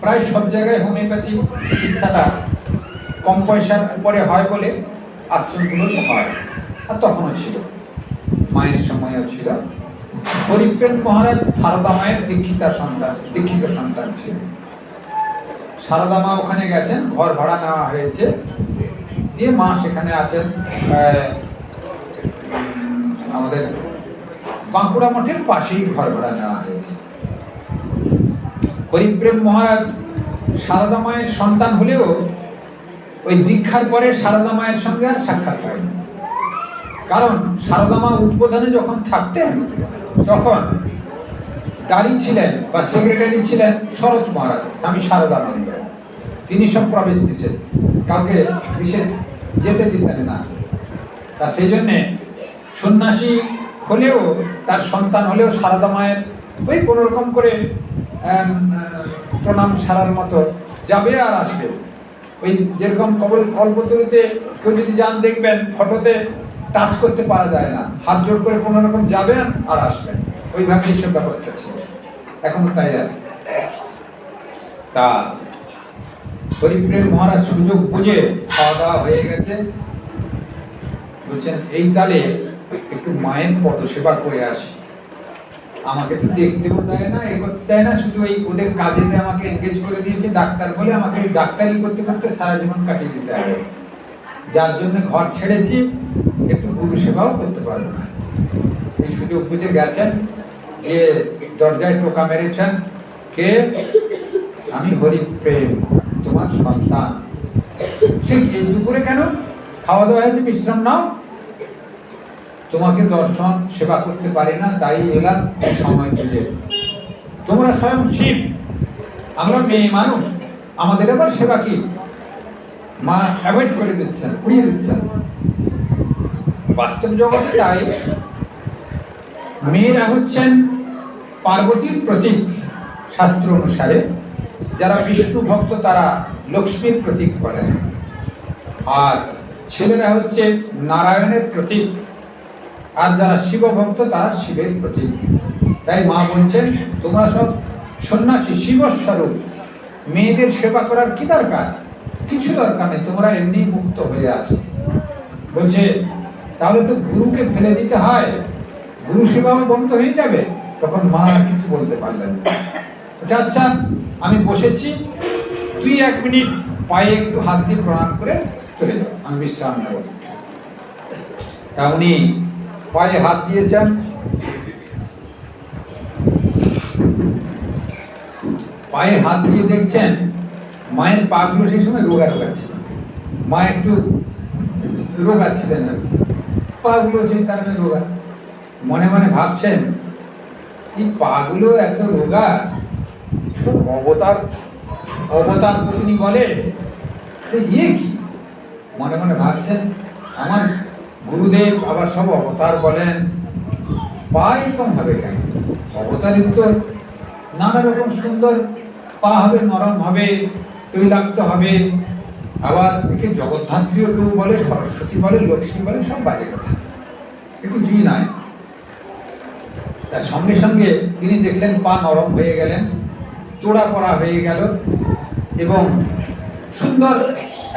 প্রায় সব জায়গায় হোমিওপ্যাথিক চিকিৎসাটা কম পয়সার উপরে হয় বলে আশ্রমগুলোতে হয়, আর তখনও ছিল, মায়ের সময়ও ছিল। হরিপ্রেম মহারাজ সারদা মায়ের দীক্ষিত সন্তান ছিল। সারদা মা ওখানে গেছেন, ঘর ভাড়া নেওয়া হয়েছে, দিয়ে মা সেখানে আছেন। আমাদের বাঁকুড়া মঠের পাশেই ঘর ভাড়া নেওয়া হয়েছে। হরিপ্রেম মহারাজ সারদা মায়ের সন্তান হলেও ওই দীক্ষার পরে সারদা মায়ের সঙ্গে আর সাক্ষাৎ হয়নি। কারণ সারদা মা উদ্বোধনে যখন থাকতেন, তখন দাঁড়ি ছিলেন বা সেক্রেটারি ছিলেন শরৎ মহারাজ, স্বামী শারদানন্দ। তিনি সব প্রবেশ নিষেধ, কাউকে বিশেষ যেতে দিতেন না। তা সেই জন্যে সন্ন্যাসী হলেও, তার সন্তান হলেও সারদা মায়ের ওই কোনো রকম করে প্রণাম সারার মতো যাবে আর আসবে। ওই যেরকম কল্পতরুতে কেউ যদি যান, দেখবেন ফটোতে টাচ করতে পারা যায় না, হাত জোড় করে কোনো রকম যাবেন আর আসবেন, ওইভাবে এইসব ব্যবস্থা ছিল, এখনো তাই আছে। তা হরিপ্রেম মহারাজ সুযোগ বুঝে, খাওয়া দাওয়া হয়ে গেছে, বলছেন এই তালে একটু মায়ের পদসেবা করে আসি। আমাকে তো দেখতেও দেয় না, এ করতে দেয় না, শুধু এই ওদের কাজেতে আমাকে এনগেজ করে দিয়েছে ডাক্তার বলে, আমাকে ডাক্তারি করতে করতে সারা জীবন কাটিয়ে দিতে হবে, যার জন্য ঘর ছেড়েছি, একটু গুরু সেবাও করতে পারবো না। এই সুযোগ বুঝে গেছেন, যে দরজায় টোকা মেরেছেন, কে? আমি হরিপ্রেম, তোমার সন্তান। সে এই দুপুরে কেন? খাওয়া দাওয়া হয়েছে, বিশ্রাম নাও, তোমাকে দর্শন সেবা করতে পারি না, তাই এলাম এই সময় তুলে। তোমরা স্বয়ং শিব, আমরা মেয়ে মানুষ, আমাদের আবার সেবা কি? মা অ্যাভয়েড করে দিচ্ছেন, উড়িয়ে দিচ্ছেন। বাস্তব জগতে তাই মেয়েরা হচ্ছেন পার্বতীর প্রতীক শাস্ত্র অনুসারে। যারা বিষ্ণু ভক্ত তারা লক্ষ্মীর প্রতীক বলেন, আর ছেলেরা হচ্ছে নারায়ণের প্রতীক, আর যারা শিব ভক্ত তারা শিবের প্রতীক। তাই মা বলছেন তোমরা সব সন্ন্যাসী, শিবস্বরূপ, মেয়েদের সেবা করার কি দরকার? কিছু দরকার নেই, তোমরা এমনি মুক্ত হয়ে আছো। বলছে তাহলে তো গুরুকে ফেলে দিতে হয়, গুরু সেবাও বন্ধ হয়ে যাবে। তখন মা আর কিছু বলতে পারলেন না। আচ্ছা আচ্ছা, আমি বসেছি, তুই 1 মিনিট পায়ে একটু হাত দিয়ে প্রণাম করে চলে যাও, আমি বিশ্রাম নেব। তা উনি পায়ে হাত দিয়েছেন, পায়ে হাত দিয়ে দেখছেন মায়ের পাগুলো সেই সময় রোগা রোগা ছিল, মা একটু রোগা ছিলেন আর কি, পাগুলো সেই কারণে রোগা। মনে মনে ভাবছেন এই পাগুলো এত রোগা, সব অবতার অবতার পত্নী বলে, ইয়ে কি? মনে মনে ভাবছেন আমার গুরুদেব আবার সব অবতার বলেন, পা এরকম হবে কেন? অবতারের তো নানা রকম সুন্দর পা হবে, নরম হবে, তৈলাক্ত হবে, আবার একে জগদ্ধাত্রীও কেউ বলে, সরস্বতী বলে, লক্ষ্মী বলে, সব বাজে কথা, একটু কিছুই নয়। তার সঙ্গে সঙ্গে তিনি দেখলেন পা নরম হয়ে গেলেন, তোড়া পড়া হয়ে গেল, এবং সুন্দর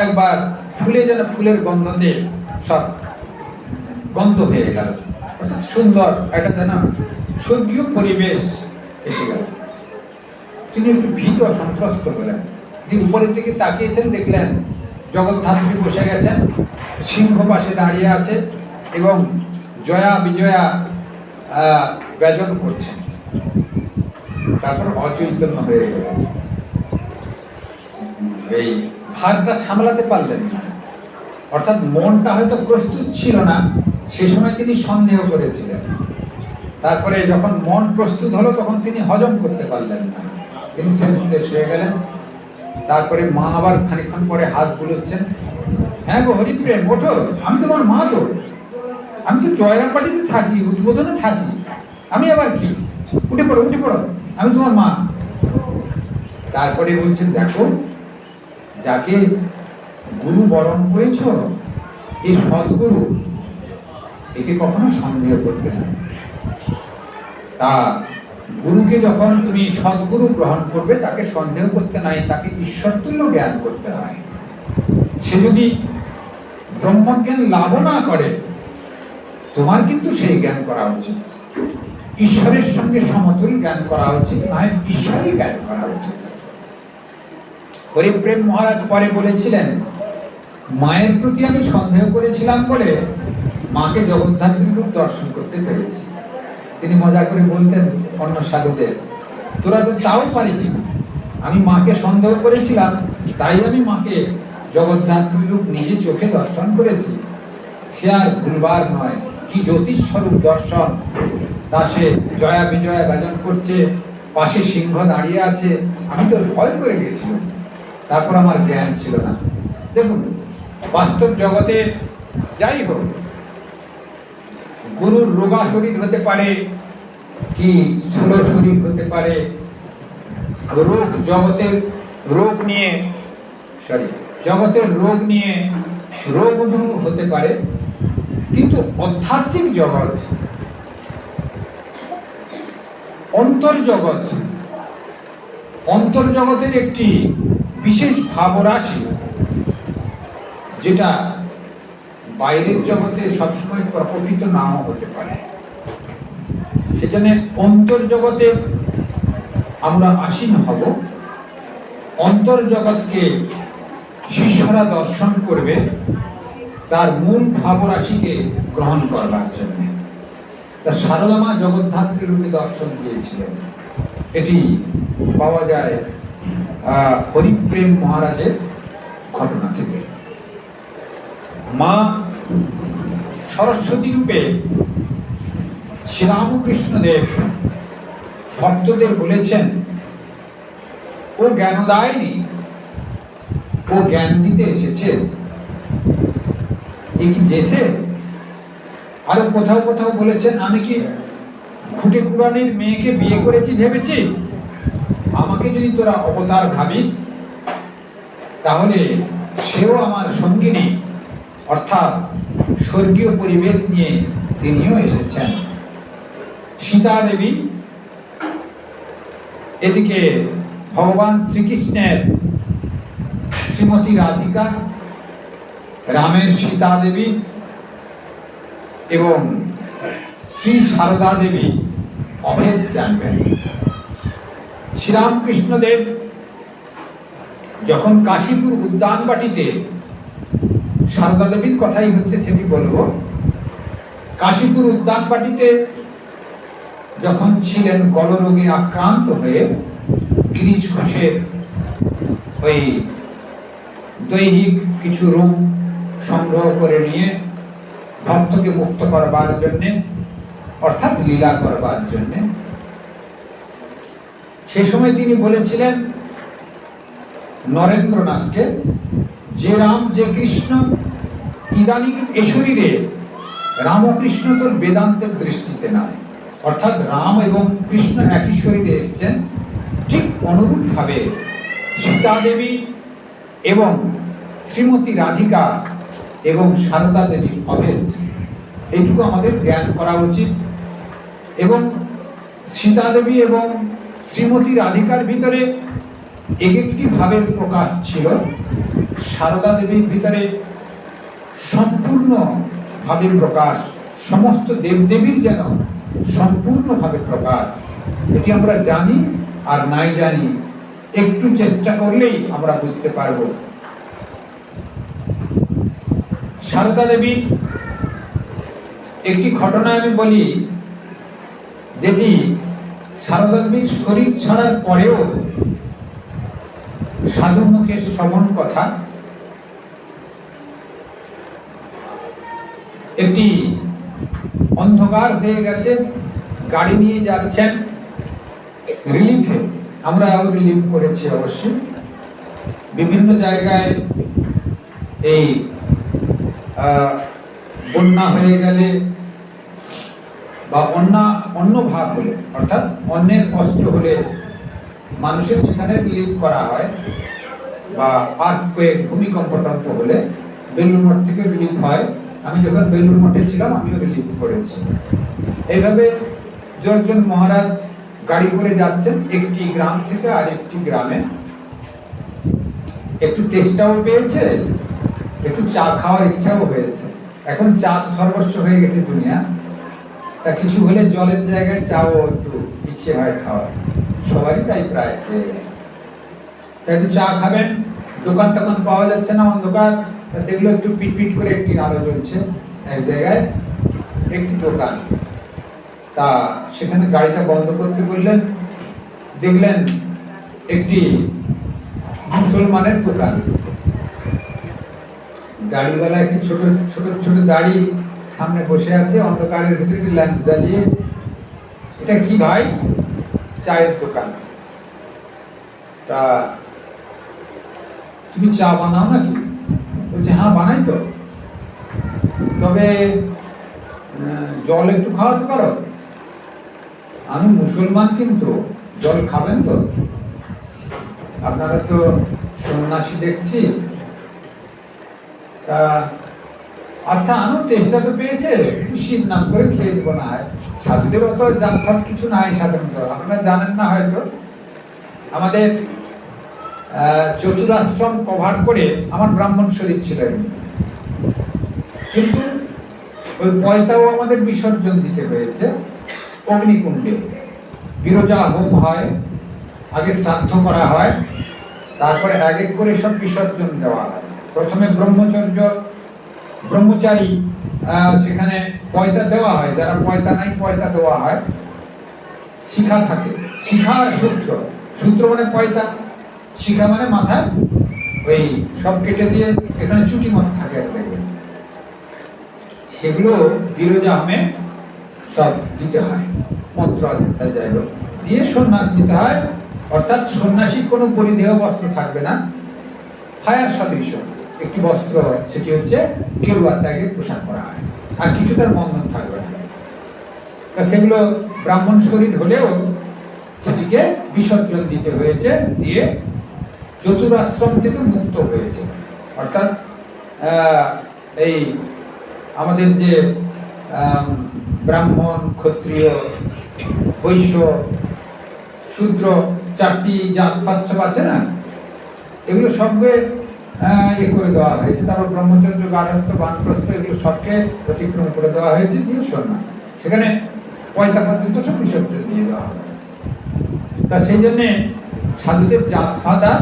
একবার ফুলে যেন ফুলের গন্ধতে সব গন্ধ হয়ে গেল, অর্থাৎ সুন্দর একটা যেন স্বর্গীয় পরিবেশ এসে গেল। তিনি একটু ভীত সন্ত্রস্ত হলেন। তিনি উপরের দিকে তাকিয়েছেন, দেখলেন জগদ্ধাত্রী বসে গেছেন, সিংহ পাশে দাঁড়িয়ে আছে এবং জয়া বিজয়া ব্যজন করছেন। তারপর অচৈতন্য হয়ে গেল, এই ভারটা সামলাতে পারলেন না, অর্থাৎ মনটা হয়তো প্রস্তুত ছিল না, সে সময় তিনি সন্দেহ করেছিলেন। তারপরে যখন মন প্রস্তুত হলো তখন তিনি হজম করতে পারলেন না, তিনি সেন্সলেস হয়ে গেলেন। তারপরে মা আবার খানিকক্ষণ পরে হাত বুলোচ্ছেন, হ্যাঁ গো হরিপ্রেম ওঠো, আমি তোমার মা, তো আমি তো জয়রামবাটিতে থাকি, উদ্বোধনে থাকি, আমি আবার কি, উঠে পড়ো উঠে পড়ো, আমি তোমার মা। তারপরে বলছেন দেখো, যাকে গুরু বরণ করেছ এই সদ্গুরু, একে কখনো সন্দেহ করতে না। তা গুরুকে যখন তুমি সদ্গুরু গ্রহণ করবে তাকে সন্দেহ করতে নাই, তাকে ঈশ্বরতুল্য জ্ঞান করতে হয়। সে যদি ব্রহ্মজ্ঞান লাভ না করে তোমার কিন্তু সেই জ্ঞান করা উচিত, ঈশ্বরের সঙ্গে সমতুল জ্ঞান করা উচিত, নয় ঈশ্বরই জ্ঞান করা উচিত। হরিপ্রেম মহারাজ পরে বলেছিলেন, মায়ের প্রতি আমি সন্দেহ করেছিলাম বলে মাকে জগদ্ধাত্রী রূপ দর্শন করতে পেরেছি। তিনি মজা করে বলতেন অন্য সাধুদের, তোরা তো তাও পারিস না, আমি মাকে সন্দেহ করেছিলাম তাই আমি মাকে জগদ্ধাত্রী রূপ নিজে চোখে দর্শন করেছি। সে আর ভুলবার নয়, কি জ্যোতিষ স্বরূপ দর্শন। তা সে জয়া বিজয়া গাজন করছে, পাশে সিংহ দাঁড়িয়ে আছে, আমি তো ভয় করে গেছিলাম, তারপর আমার জ্ঞান ছিল না। দেখুন বাস্তব জগতে যাই হোক, গুরুর রোগা শরীর হতে পারে কি স্থূল শরীর হতে পারে, রোগ জগতের রোগ নিয়ে জগতের রোগ নিয়ে রোগ হতে পারে, কিন্তু আধ্যাত্মিক জগৎ, অন্তর্জগতের একটি বিশেষ ভাবরাশি, যেটা বাইরের জগতে সবসময় প্রকটিত নাও হতে পারে। সেজন্য অন্তর্জগতে আমরা আসীন হব, অন্তর্জগৎকে শিষ্যরা দর্শন করবে তার মূল ভাবরাশিকে গ্রহণ করবার জন্য। তা সারদা মা জগদ্ধাত্রী রূপে দর্শন দিয়েছিলেন, এটি পাওয়া যায় হরিপ্রেম মহারাজের ঘটনা থেকে। মা সরস্বতী রূপে শ্রীরামকৃষ্ণদেব ভক্তদের বলেছেন, ও জ্ঞানদায়িনী, ও জ্ঞান দিতে এসেছে, এ কি জেসে? আরো কোথাও কোথাও বলেছেন, আমি কি খুঁটে কুড়ানির মেয়েকে বিয়ে করেছি ভেবেছিস? আমাকে যদি তোরা অবতার ভাবিস, তাহলে সেও আমার সঙ্গিনী, অর্থাৎ স্বর্গীয় পরিবেশ নিয়ে তিনিও এসেছেন। সীতা দেবী, এদিকে ভগবান শ্রীকৃষ্ণের শ্রীমতী রাধিকা, রামের সীতা দেবী এবং শ্রী সারদা দেবী অভেদ জানবেন। শ্রীরামকৃষ্ণদেব যখন কাশীপুর উদ্যানবাটিতে, সারদা দেবীর কথাই হচ্ছে সেটি বলবো, কাশীপুর উদ্যানবাটিতে যখন ছিলেন গলরোগে আক্রান্ত হয়ে, গিরিশ ঘোষের ওই দৈহিক কিছু রূপ সংগ্রহ করে নিয়ে ভক্তকে মুক্ত করবার জন্যে, অর্থাৎ লীলা করবার জন্যে, সে সময় তিনি বলেছিলেন নরেন্দ্রনাথকে, যে রাম যে কৃষ্ণ ইদানিং এ শরীরে রামকৃষ্ণ তোর বেদান্তের দৃষ্টিতে নয়। অর্থাৎ রাম এবং কৃষ্ণ একই শরীরে এসছেন, ঠিক অনুরূপ ভাবে সীতা দেবী এবং শ্রীমতী রাধিকা এবং সারদা দেবী অভেদ, এইটুকু আমাদের জ্ঞান করা উচিত। এবং সীতা দেবী এবং শ্রীমতী রাধিকার ভিতরে একটি ভাবের প্রকাশ ছিল, সারদা দেবীর ভিতরে সম্পূর্ণ ভাবের প্রকাশ, সমস্ত দেবদেবীর যেন সম্পূর্ণভাবে প্রকাশ। এটি আমরা জানি আর নাই জানি, একটু চেষ্টা করলেই আমরা বুঝতে পারব। সারদা দেবী একটি ঘটনা আমি বলি, যেটি সারদা দেবীর শরীর ছাড়ার পরেও সাধু মুখের শ্রবণ কথা। একটি অন্ধকার হয়ে গেছে, গাড়ি নিয়ে যাচ্ছেন রিলিফে, আমরা রিলিফ করেছি অবশ্যই। বিভিন্ন জায়গায় এই বন্যা হয়ে গেলে বা অন্য ভাগ হলে, অর্থাৎ অন্যের কষ্ট হলে মানুষের সেখানে রিলিফ করা হয়, বা আর্থকোয়েক ভূমিকম্প টম্প হলে বেলুড় মঠ থেকে রিলিফ হয়। আমি যখন বেলুড় মঠে ছিলাম আমিও রিলিফ করেছি। এইভাবে একজন মহারাজ গাড়ি করে যাচ্ছেন একটি গ্রাম থেকে আরেকটি গ্রামে। একটু টেস্টটাও পেয়েছে, একটু চা খাওয়ার ইচ্ছাও হয়েছে। এখন চা তো সর্বস্ব হয়ে গেছে দুনিয়া, তা কিছু হলে জলের জায়গায় চাও একটু ইচ্ছে হয় খাওয়ার, সবারই তাই প্রায়। একটু চা খাবেন, দোকান টোকান পাওয়া যাচ্ছে না, অন্ধকার। দেখলো একটু পিট করে একটি আলো জ্বলছে এক জায়গায়, একটি দোকান। তা সেখানে গাড়িটা বন্ধ করতে বললেন, দেখলেন একটি মুসলমানের দোকান। গাড়িওয়ালা একটি ছোট ছোট ছোট গাড়ি সামনে বসে আছে, অন্ধকারের ভিতরে ল্যাম্প জ্বালিয়ে। এটা কি ভাই? চায়ের দোকান। তা তুমি চা বানাও নাকি? বলছে হ্যাঁ বানাই তো, তবে জল একটু খাওয়াতে পারো? আমি মুসলমান, কিন্তু জল খাবেন তো? আপনারা তো সন্ন্যাসী দেখছি। তা আচ্ছা আনো, চেষ্টা তো পেয়েছে, একটু শীত নাম করে খেয়ে দেবো না হয়। সাধুদের অত জাতপাত কিছু নাই সাধারণত, আপনারা জানেন না হয়তো। আমাদের চতুরাশ্রম কভার করে আমার ব্রাহ্মণ শরীর ছিল, কিন্তু ওই পয়তাও আমাদের বিসর্জন দিতে হয়েছে অগ্নিকুণ্ডে। বিরজা হোম হয়, আগে শ্রাদ্ধ করা হয়, তারপরে এক এক করে সব বিসর্জন দেওয়া হয়। প্রথমে ব্রহ্মচারী সেখানে পয়তা দেওয়া হয়, যারা পয়তা নাই পয়তা দেওয়া হয়। শিখা থাকে, শিখা আর সূত্র মানে পয়তা, শিখা মানে মাথায় ওই সব কেটে দিয়ে এখানে চুটি মতো থাকে, সেগুলো বিরজা হোমে সব দিতে হয়। মন্ত্র আছে, যাই হোক, দিয়ে সন্ন্যাস নিতে হয়। অর্থাৎ সন্ন্যাসীর কোনো পরিধেয় বস্ত্র থাকবে না, ফায়ার সদৃশ একটি বস্ত্র, সেটি হচ্ছে গেরুয়া ত্যাগের পোশাক করা হয়, আর কিছু তার বন্ধন থাকবে না। সেগুলো ব্রাহ্মণ শরীর হলেও সেটিকে বিসর্জন দিতে হয়েছে, দিয়ে চতুরাশ্রম থেকে মুক্ত হয়েছে। অর্থাৎ এই আমাদের যে ব্রাহ্মণ, ক্ষত্রিয়, বৈশ্য, শূদ্র, চারটি জাতপাত সব আছে না, এগুলো সবকে করে দেওয়া হয়েছে। তারপর ব্রহ্মচর্য, গার্হস্থ্য, বানপ্রস্থ, এগুলো সবকে অতিক্রম করে দেওয়া হয়েছে, দিয়ে সন্ন্যাস। সেখানে পয়তা পর্যন্ত সব বিসর্জন দিয়ে দেওয়া হবে। তা সেই জন্যে সাধুদের জাত ফাদা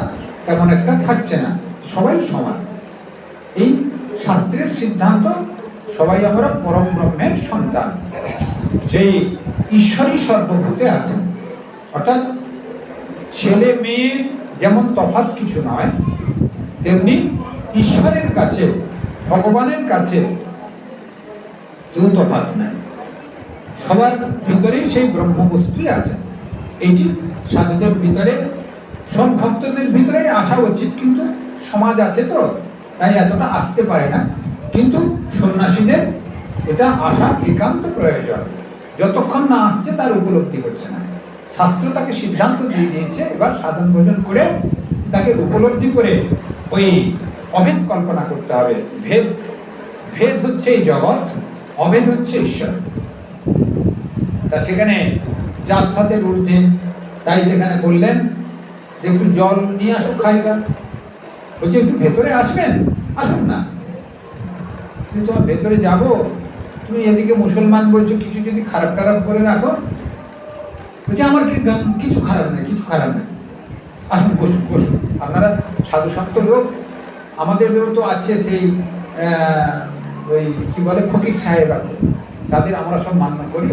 তেমন একটা থাকছে না, সবাই সমান। এই শাস্ত্রের সিদ্ধান্ত, সবাই আমরা পরম ব্রহ্মের সন্তান, সেই ঈশ্বরই সর্বভূতে আছেন। অর্থাৎ ছেলে মেয়ে যেমন তফাৎ কিছু নয়, তেমনি ঈশ্বরের কাছে, ভগবানের কাছে কেউ তফাৎ নাই। সবার ভিতরেই সেই ব্রহ্মবস্তুই আছে। এইটি সাধুদের ভিতরে, সব ভক্তদের ভিতরে আসা উচিত, কিন্তু সমাজ আছে তো তাই এতটা আসতে পারে না। কিন্তু সন্ন্যাসীদের এটা আসা একান্ত প্রয়োজন। যতক্ষণ না আসছে তার উপলব্ধি হচ্ছে না। শাস্ত্র তাকে সিদ্ধান্ত দিয়ে দিয়েছে, এবার সাধন ভোজন করে তাকে উপলব্ধি করে ওই অভেদ কল্পনা করতে হবে। ভেদ ভেদ হচ্ছে এই জগৎ, অভেদ হচ্ছে ঈশ্বর। তা সেখানে জাতপাতের ঊর্ধ্বে, তাই সেখানে বললেন যে একটু জল নিয়ে আসো, খাইগা। বলছে একটু ভেতরে আসবেন, আসুন না। কিন্তু তোমার ভেতরে যাব, তুমি এদিকে মুসলমান বলছো, কিছু যদি খারাপ টারাপ করে রাখো। বলছে আমার কিছু খারাপ নেই, কিছু খারাপ নেই, আসুন, বসুন বসুন। আপনারা সাধু সন্ত লোক, আমাদেরও তো আছে সেই ওই কি বলে ফকির সাহেব আছে, তাদের আমরা সব মান্য করি,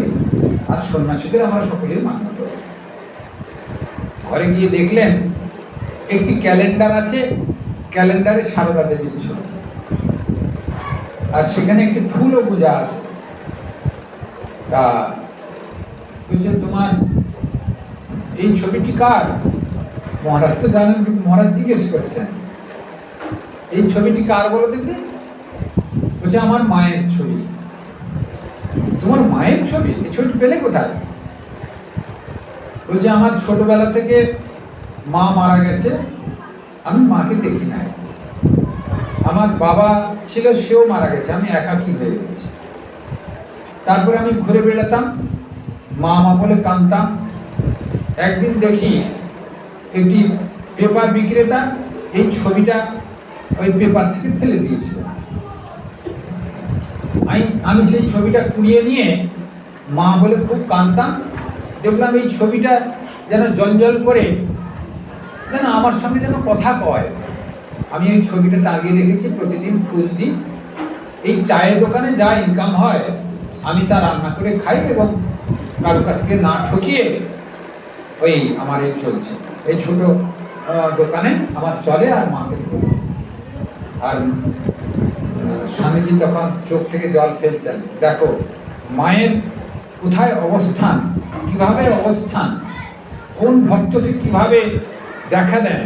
আর সন্ন্যাসীদের আমরা সকলেই মান্য করি। ঘরে গিয়ে দেখলেন একটি ক্যালেন্ডার আছে, ক্যালেন্ডারে সারদা দেবীর ছবি, আর সেখানে একটি ফুলও পূজা আছে। তা বলছে তোমার এই ছবিটি কার? মহারাজ তো জানেন, মহারাজ জিজ্ঞেস করেছেন এই ছবিটি কার বলো দেখবে। বলছে আমার মায়ের ছবি। তোমার মায়ের ছবি? এই ছবি পেলে কোথায়? বলছে আমার ছোটবেলা থেকে মা মারা গেছে, আমি মাকে দেখি নাই। আমার বাবা ছিল, সেও মারা গেছে, আমি একাকী হয়ে গেছি। তারপরে আমি ঘুরে বেড়াতাম, মা মা বলে কাঁদতাম। একদিন দেখি একটি পেপার বিক্রেতা এই ছবিটা ওই পেপার থেকে ফেলে দিয়েছিল। আমি সেই ছবিটা কুড়িয়ে নিয়ে মা বলে খুব কাঁদতাম। দেখলাম এই ছবিটা যেন জল করে, যেন আমার সঙ্গে যেন কথা কয়। আমি এই ছবিটা টাঙিয়ে রেখেছি, প্রতিদিন ফুল দিই। এই চায়ের দোকানে যা ইনকাম হয় আমি তা রান্না করে খাই, এবং কারো কাছ থেকে না ঠকিয়ে ওই আমার এই চলছে। এই ছোট দোকানে আমার চলে, আর মাকে করি। আর স্বামীজি তখন চোখ থেকে জল ফেলছেন। দেখো মায়ের কোথায় অবস্থান, কিভাবে অবস্থান, কোন ভক্তকে কিভাবে দেখা দেন।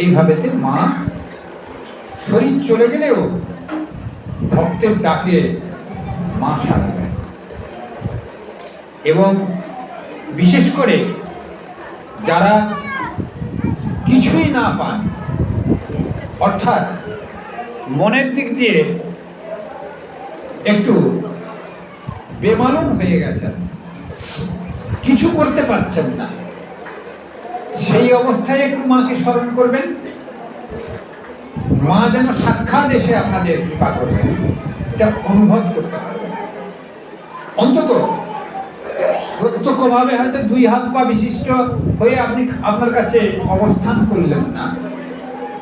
এইভাবেতে মা শরীর চলে গেলেও ভক্তের ডাকে মা সাড়া দেয়। এবং বিশেষ করে যারা কিছুই না পান, অর্থাৎ মনের দিক দিয়ে একটু বেমালুম হয়ে গেছেন, কিছু করতে পারছেন না, সেই অবস্থায় একটু মাকে স্মরণ করবেন। মা যেন সাক্ষাৎ এসে আপনাদের কৃপা করবেন, এটা অনুভব করতে পারবেন। অন্তত প্রত্যক্ষভাবে হয়তো 2 হাত পা বিশিষ্ট হয়ে আপনি আপনার কাছে অবস্থান করলেন না,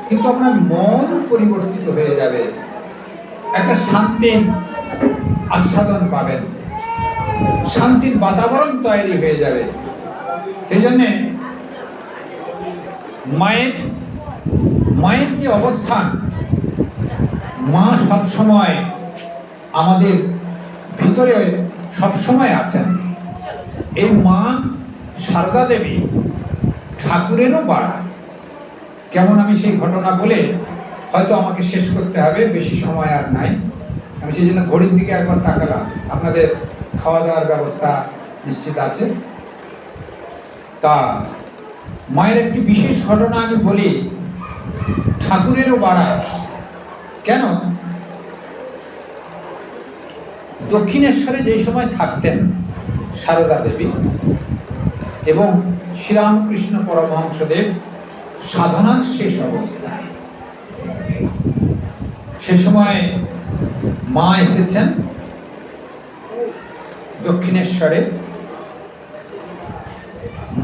কিন্তু আপনার মন পরিবর্তিত হয়ে যাবে, একটা শান্তির আস্বাদন পাবেন, শান্তির বাতাবরণ তৈরি হয়ে যাবে। সেই জন্যে মায়ের যে অবস্থান, মা সবসময় আমাদের ভিতরে সবসময় আছেন। এই মা সারদা দেবী ঠাকুরেরও বাড়া। কেমন, আমি সেই ঘটনা বলে হয়তো আমাকে শেষ করতে হবে, বেশি সময় আর নাই। আমি সেই জন্য ঘড়ির দিকে একবার তাকালাম। আপনাদের খাওয়া দাওয়ার ব্যবস্থা নিশ্চিত আছে। তা মায়ের একটি বিশেষ ঘটনা আমি বলি, ঠাকুরেরও বাড়ায়। কেন? দক্ষিণেশ্বরে যে সময় থাকতেন সারদা দেবী এবং শ্রীরামকৃষ্ণ পরমহংসদেব সাধনার শেষ অবস্থায়, সে সময় মা এসেছেন দক্ষিণেশ্বরে।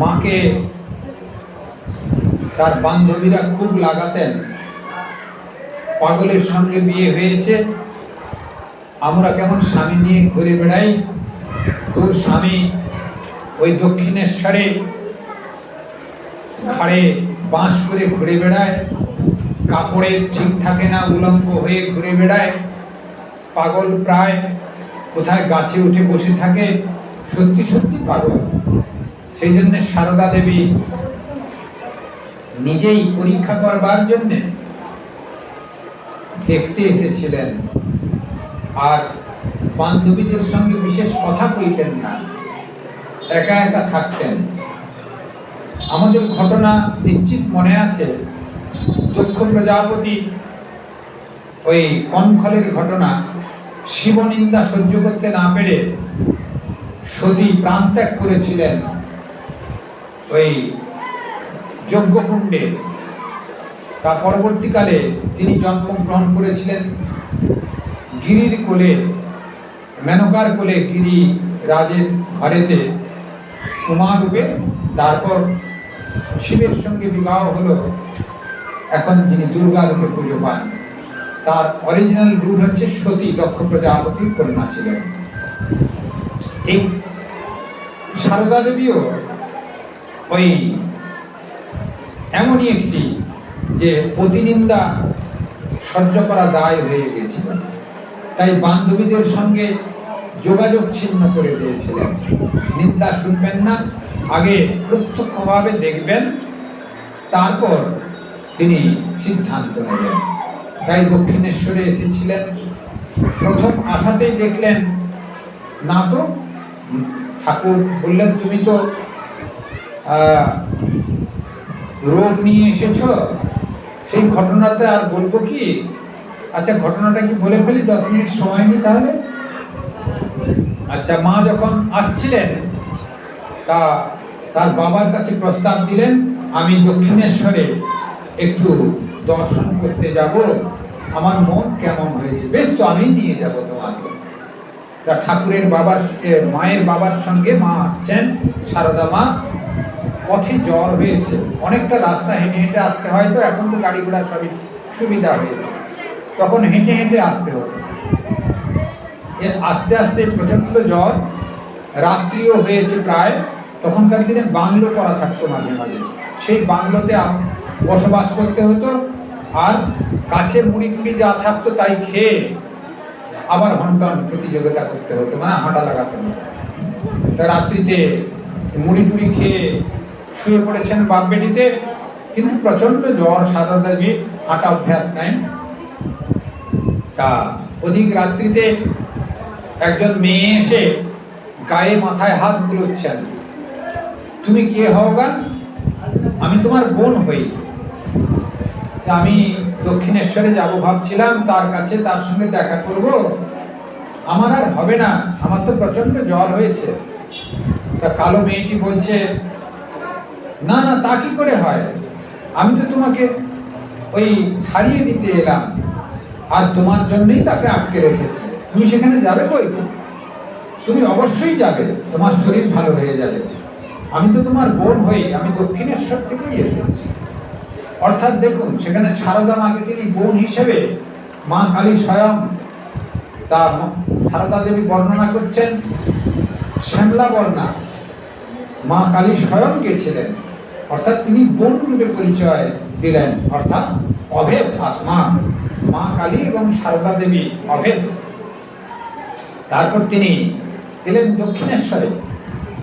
মাকে তার বান্ধবীরা খুব লাগাতেন, পাগলের সঙ্গে বিয়ে হয়েছে, আমরা কেমন স্বামী নিয়ে ঘুরে বেড়াই, তোর স্বামী ওই দক্ষিণেশ্বরে ঘাড়ে বাঁশ করে ঘুরে বেড়ায়, কাপড়ে ঠিক থাকে না, উলঙ্গ হয়ে ঘুরে বেড়ায়, পাগল প্রায়, কোথায় গাছে উঠে বসে থাকে, সত্যি সত্যি পাগল। সেই জন্য সারদা দেবী নিজেই পরীক্ষা করবার জন্য দেখতে এসেছিলেন, আর বান্ধবীদের সঙ্গে বিশেষ কথা কইতেন না, একা একা থাকতেন। আমাদের ঘটনা নিশ্চিত মনে আছে, দক্ষ প্রজাপতি ওই কনখলের ঘটনা, শিবনিন্দা সহ্য করতে না পেরে সতী প্রাণত্যাগ করেছিলেন ওই যজ্ঞকুণ্ডে। তা পরবর্তীকালে তিনি জন্মগ্রহণ করেছিলেন গিরির কোলে, মেনকার কোলে, গিরি রাজের ঘরেতে উমারূপে। তারপর শিবের সঙ্গে বিবাহ হলো, এখন যিনি দুর্গা রূপে পুজো পান। তার অরিজিনাল রূপ হচ্ছে সতী, দক্ষ প্রজাপতির কন্যা ছিলেন। ঠিক সারদা দেবীও ওই এমনই একটি, যে প্রতিনিন্দা সহ্য করা দায় হয়ে গিয়েছিল, তাই বান্ধবীদের সঙ্গে যোগাযোগ ছিন্ন করে দিয়েছিলেন। নিন্দা শুনবেন না, আগে প্রত্যক্ষভাবে দেখবেন, তারপর তিনি সিদ্ধান্ত নেবেন। তাই দক্ষিণেশ্বরে এসেছিলেন। প্রথম আসাতেই দেখলেন না, তো ঠাকুর বললেন, তুমি তো রোগ নিয়ে এসেছ, সেই ঘটনাতে আর বলবো কি? আচ্ছা, ঘটনাটা কি বলে ফেলি, 10 মিনিট সময় নি তাহলে। আচ্ছা, মা যখন আসছিলেন, তা তার বাবার কাছে প্রস্তাব দিলেন, আমি দক্ষিণেশ্বরে একটু দর্শন করতে যাব, আমার মন কেমন হয়েছে। বেশ, তো আমি নিয়ে যাব তোমাকে। তা ঠাকুরের বাবার, মায়ের বাবার সঙ্গে মা আসছেন, সারদা মা। পথে জ্বর হয়েছে, অনেকটা রাস্তা হেঁটে হেঁটে আসতে হয়, তো এখন তো গাড়ি ঘোড়া সবই সুবিধা হয়েছে, তখন হেঁটে হেঁটে আসতে হতো। আস্তে আস্তে প্রচন্ড জ্বর, রাত্রিও হয়েছে প্রায়। তখনকার দিনে বাংলো করা থাকতো মাঝে মাঝে, সেই বাংলোতে বসবাস করতে হতো, আর কাছে মুড়ি টুড়ি যা থাকতো তাই খেয়ে আবার হন্টন প্রতিযোগিতা করতে হতো, মানে হাঁটা লাগাতে হতো। তা রাত্রিতে মুড়ি টুড়ি খেয়ে শুয়ে পড়েছেন বাপ বেটিতে, কিন্তু প্রচন্ড জ্বর, সারদা দেবী হাঁটা অভ্যাস নাই। তা অধিক রাত্রিতে একজন মেয়ে এসে গায়ে মাথায় হাত বুলোচ্ছেন। তুমি কে হও গা? আমি তোমার বোন হই। আমি দক্ষিণেশ্বরে যাব ভাবছিলাম, তার কাছে, তার সঙ্গে দেখা করব, আমার আর হবে না, আমার তো প্রচন্ড জ্বর হয়েছে। তা কালো মেয়েটি বলছে, না না, তা কি করে হয়, আমি তো তোমাকে ওই ছাড়িয়ে দিতে এলাম, আর তোমার জন্যই তাকে আটকে রেখেছি। তুমি সেখানে যাবে কই? তুমি অবশ্যই যাবে, তোমার শরীর ভালো হয়ে যাবে। আমি তো তোমার বোন হই, আমি দক্ষিণেশ্বর থেকেই এসেছি। অর্থাৎ দেখুন, সেখানে সারদা মাকে তিনি বোন হিসেবে, মা কালী স্বয়ং, তা সারদা দেবী বর্ণনা করছেন, শ্যামলা বর্ণা মা কালী স্বয়ং গেছিলেন, অর্থাৎ তিনি বোন রূপে পরিচয় দিলেন, অর্থাৎ অভেদ আত্মা মা কালী এবং সারদা দেবী অভেদ। তারপর তিনি এলেন দক্ষিণেশ্বরে।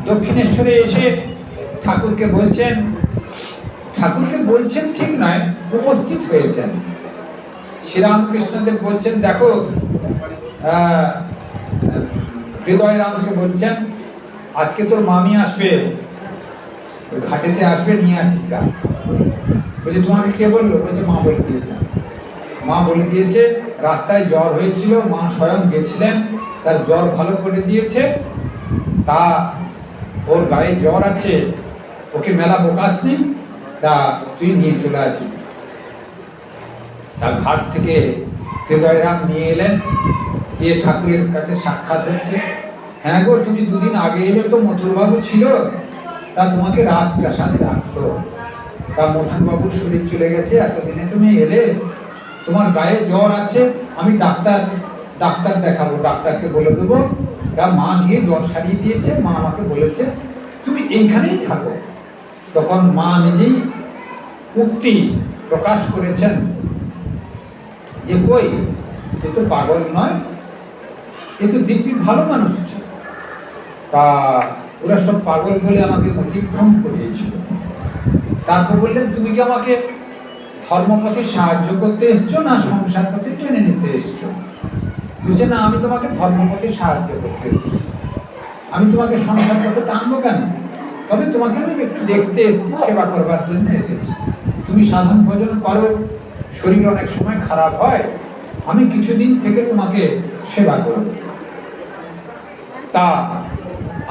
দক্ষিণেশ্বরে এসে ঠাকুরকে বলছেন ঠিক নয়, উপস্থিত হয়েছেন। শ্রীরামকৃষ্ণদেব বলছেন, দেখো, হৃদয় রামকে বলছেন, আজকে তোর মামি আসবে, ওই ঘাটেতে আসবে, নিয়ে আসিস গা। বলছে তোমাকে কে বললো? বলছে মা বলে দিয়েছে। মা বলে দিয়েছে, রাস্তায় জ্বর হয়েছিল, মা স্বয়ং গেছিলেন, তার জ্বর ভালো করে দিয়েছে। তা ওর গায়ে জ্বর আছে, ওকে মেলা বোকাসনি, তা তুই নিয়ে চলে আসিস। তার ঘাট থেকে হৃদয়রাম নিয়ে এলেন, দিয়ে ঠাকুরের কাছে সাক্ষাৎ হচ্ছে। হ্যাঁ গো, তুমি দুদিন আগে এলে তো মথুরবাবু ছিল, তা তোমাকে রাজপ্রাসাদে রাখতো। তা মথুরবাবুর শরীর চলে গেছে, এতদিনে তুমি এলে, তোমার গায়ে জ্বর আছে, আমি ডাক্তার দেখাবো, ডাক্তারকে বলে দেবো। তা মা গিয়ে জ্বর সারিয়ে দিয়েছে, মা আমাকে বলেছে তুমি এইখানেই থাকো। তখন মা নিজেই উক্তি প্রকাশ করেছেন যে কই, এ তো পাগল নয়, এ তো দিব্যি ভালো মানুষ ছিল। তা ওরা সব পাগল বলে আমাকে অতিক্রম করিয়েছিল। তারপর বললেন তুমি কি আমাকে ধর্মপথে সাহায্য করতে এসছো না সংসার পথে টেনে নিতে এসছো? বুঝছে না, আমি তোমাকে ধর্মপথে সাহায্য করতে এসেছি, আমি তোমাকে সংসার পথে টানবো কেন? তবে তোমাকে আমি একটু দেখতে এসেছি, সেবা করবার জন্য এসেছি। তুমি সাধন ভজন করো, শরীর অনেক সময় খারাপ হয়, আমি কিছুদিন থেকে তোমাকে সেবা করব। তা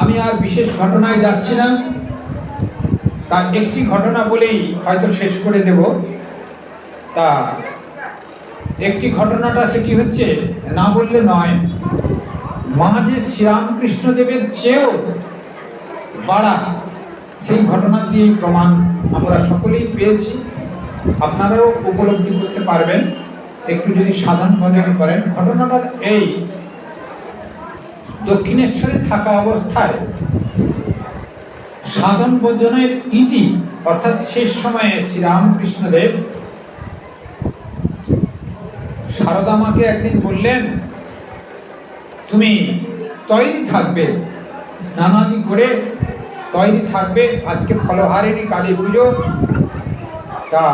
আমি আর বিশেষ ঘটনায় যাচ্ছি না, তার একটি ঘটনা বলেই হয়তো শেষ করে দেব। তা একটি ঘটনাটা সেটি হচ্ছে, না বললে নয়, মা যে শ্রীরামকৃষ্ণ দেবের চেয়েও বাড়া, সেই ঘটনা দিয়ে প্রমাণ আমরা সকলেই পেয়েছি। আপনারাও উপলব্ধি করতে পারবেন একটু যদি সাধন ভজন করেন। ঘটনাটা এই, দক্ষিণেশ্বরে থাকা অবস্থায় সাধন ভজনের ইতি অর্থাৎ শেষ সময়ে শ্রীরামকৃষ্ণদেব সারদা মাকে একদিন বললেন তুমি তৈরি থাকবে, স্নানাদি করে তৈরি থাকবে, আজকে ফলহারিণী কালী পুজো, তা